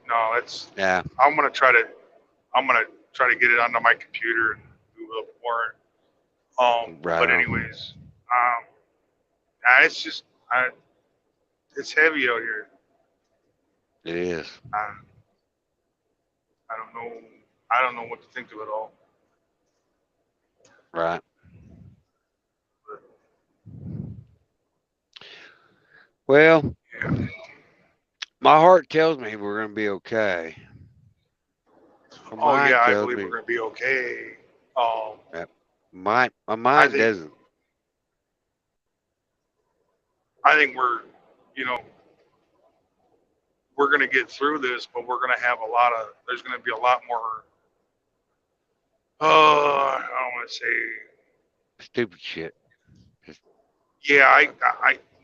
No, that's Yeah. I'm gonna try to get it onto my computer and do a little more. Right But on. anyways, it's just it's heavy out here. It is. I, I don't know. I don't know what to think of it all. Right. Well, Yeah. my heart tells me we're going to be okay. My Oh mind yeah, I tells believe me, we're gonna be okay. yeah, my I mind think doesn't. I think you know, we're gonna get through this, but we're gonna have there's gonna be a lot more. I don't want to say. Stupid shit. Yeah,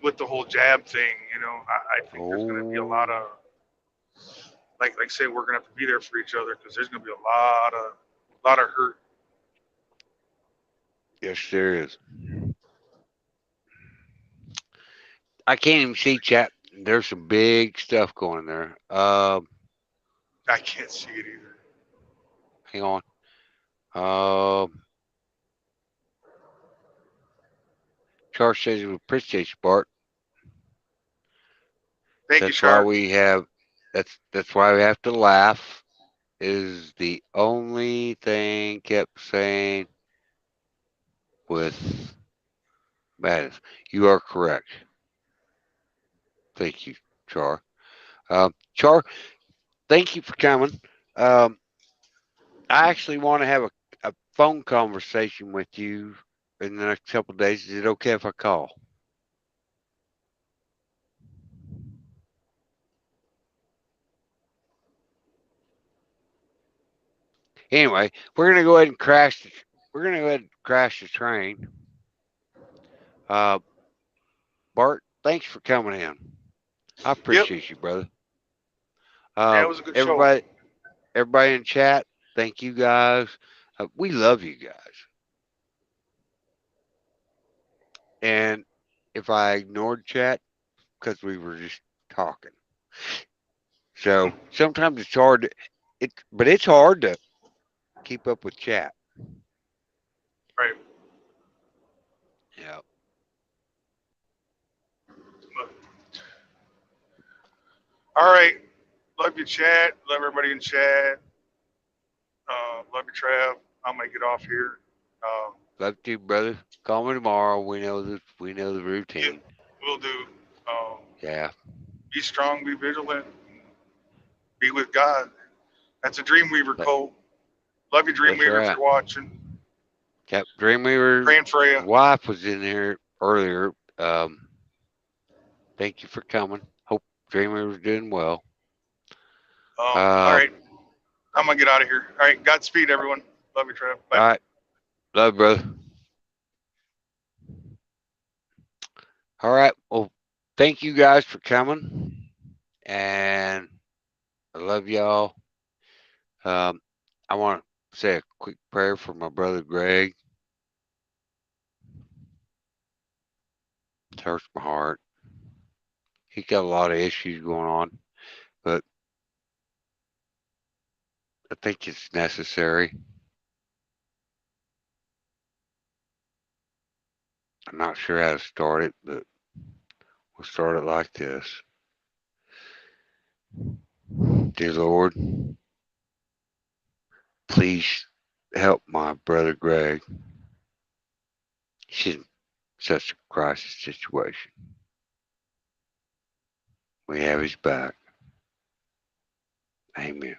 with the whole jab thing, I think there's gonna be a lot Oh, of like say we're gonna have to be there for each other because there's gonna be a lot of hurt. yes, there is. I can't even see chat. There's some big stuff going there. I can't see it either. Hang on. Um, Charles says we appreciate you, Bart. Thank you, That's why Char. we have. That's why we have to laugh. Is the only thing kept saying with Madness. You are correct. Thank you, Char. Char, thank you for coming. Um, I actually want to have a phone conversation with you in the next couple of days. Is it okay if I call? Anyway, we're gonna go ahead and crash. We're gonna go ahead and crash the train. Uh, Bart, thanks for coming in. I Yep, appreciate you, brother. that was a good show. Everybody in chat, thank you guys. We love you guys. And if I ignored chat, because we were just talking. So sometimes it's hard to, but it's hard to keep up with chat. Right. Yeah. All right. Love you, chat. Love everybody in chat. Love you, Trav. I'm gonna get off here. Uh, Love you, brother. Call me tomorrow. We know the yeah, routine. we'll do. Um, Yeah. be strong, be vigilant, be with God. That's a Dreamweaver That, code. Love you, that's Dreamweaver, if right. you're watching. Cap Dreamweaver's Praying for you. wife was in here earlier. Thank you for coming. Hope Dreamweaver's doing well. All Uh, right. I'm gonna get out of here. All right. Godspeed, everyone. Love you, Trav. Bye. all right. Love, you, brother. All right. Well, thank you guys for coming. And I love y'all. Um, I want to say a quick prayer for my brother Greg. It hurts my heart. He got a lot of issues going on, but I think it's necessary. I'm not sure how to start it, but we'll start it like this. Dear Lord, please help my brother Greg. He's in such a crisis situation. We have his back. Amen.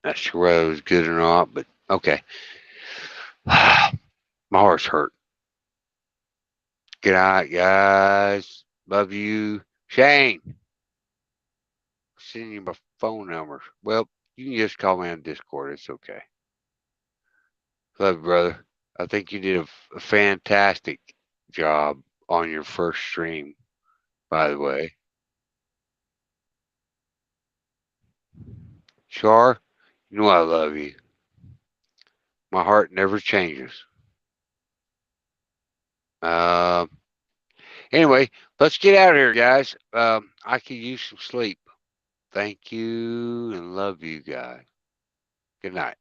Not sure whether it was good or not, but okay. My heart's hurt. Good night, guys. Love you. Shane, sending you my phone number. Well, you can just call me on Discord. It's okay. Love you, brother. I think you did a fantastic job on your first stream, by the way. Char, you know I love you. My heart never changes. Anyway, let's get out of here, guys. I could use some sleep. Thank you and love you guys. Good night.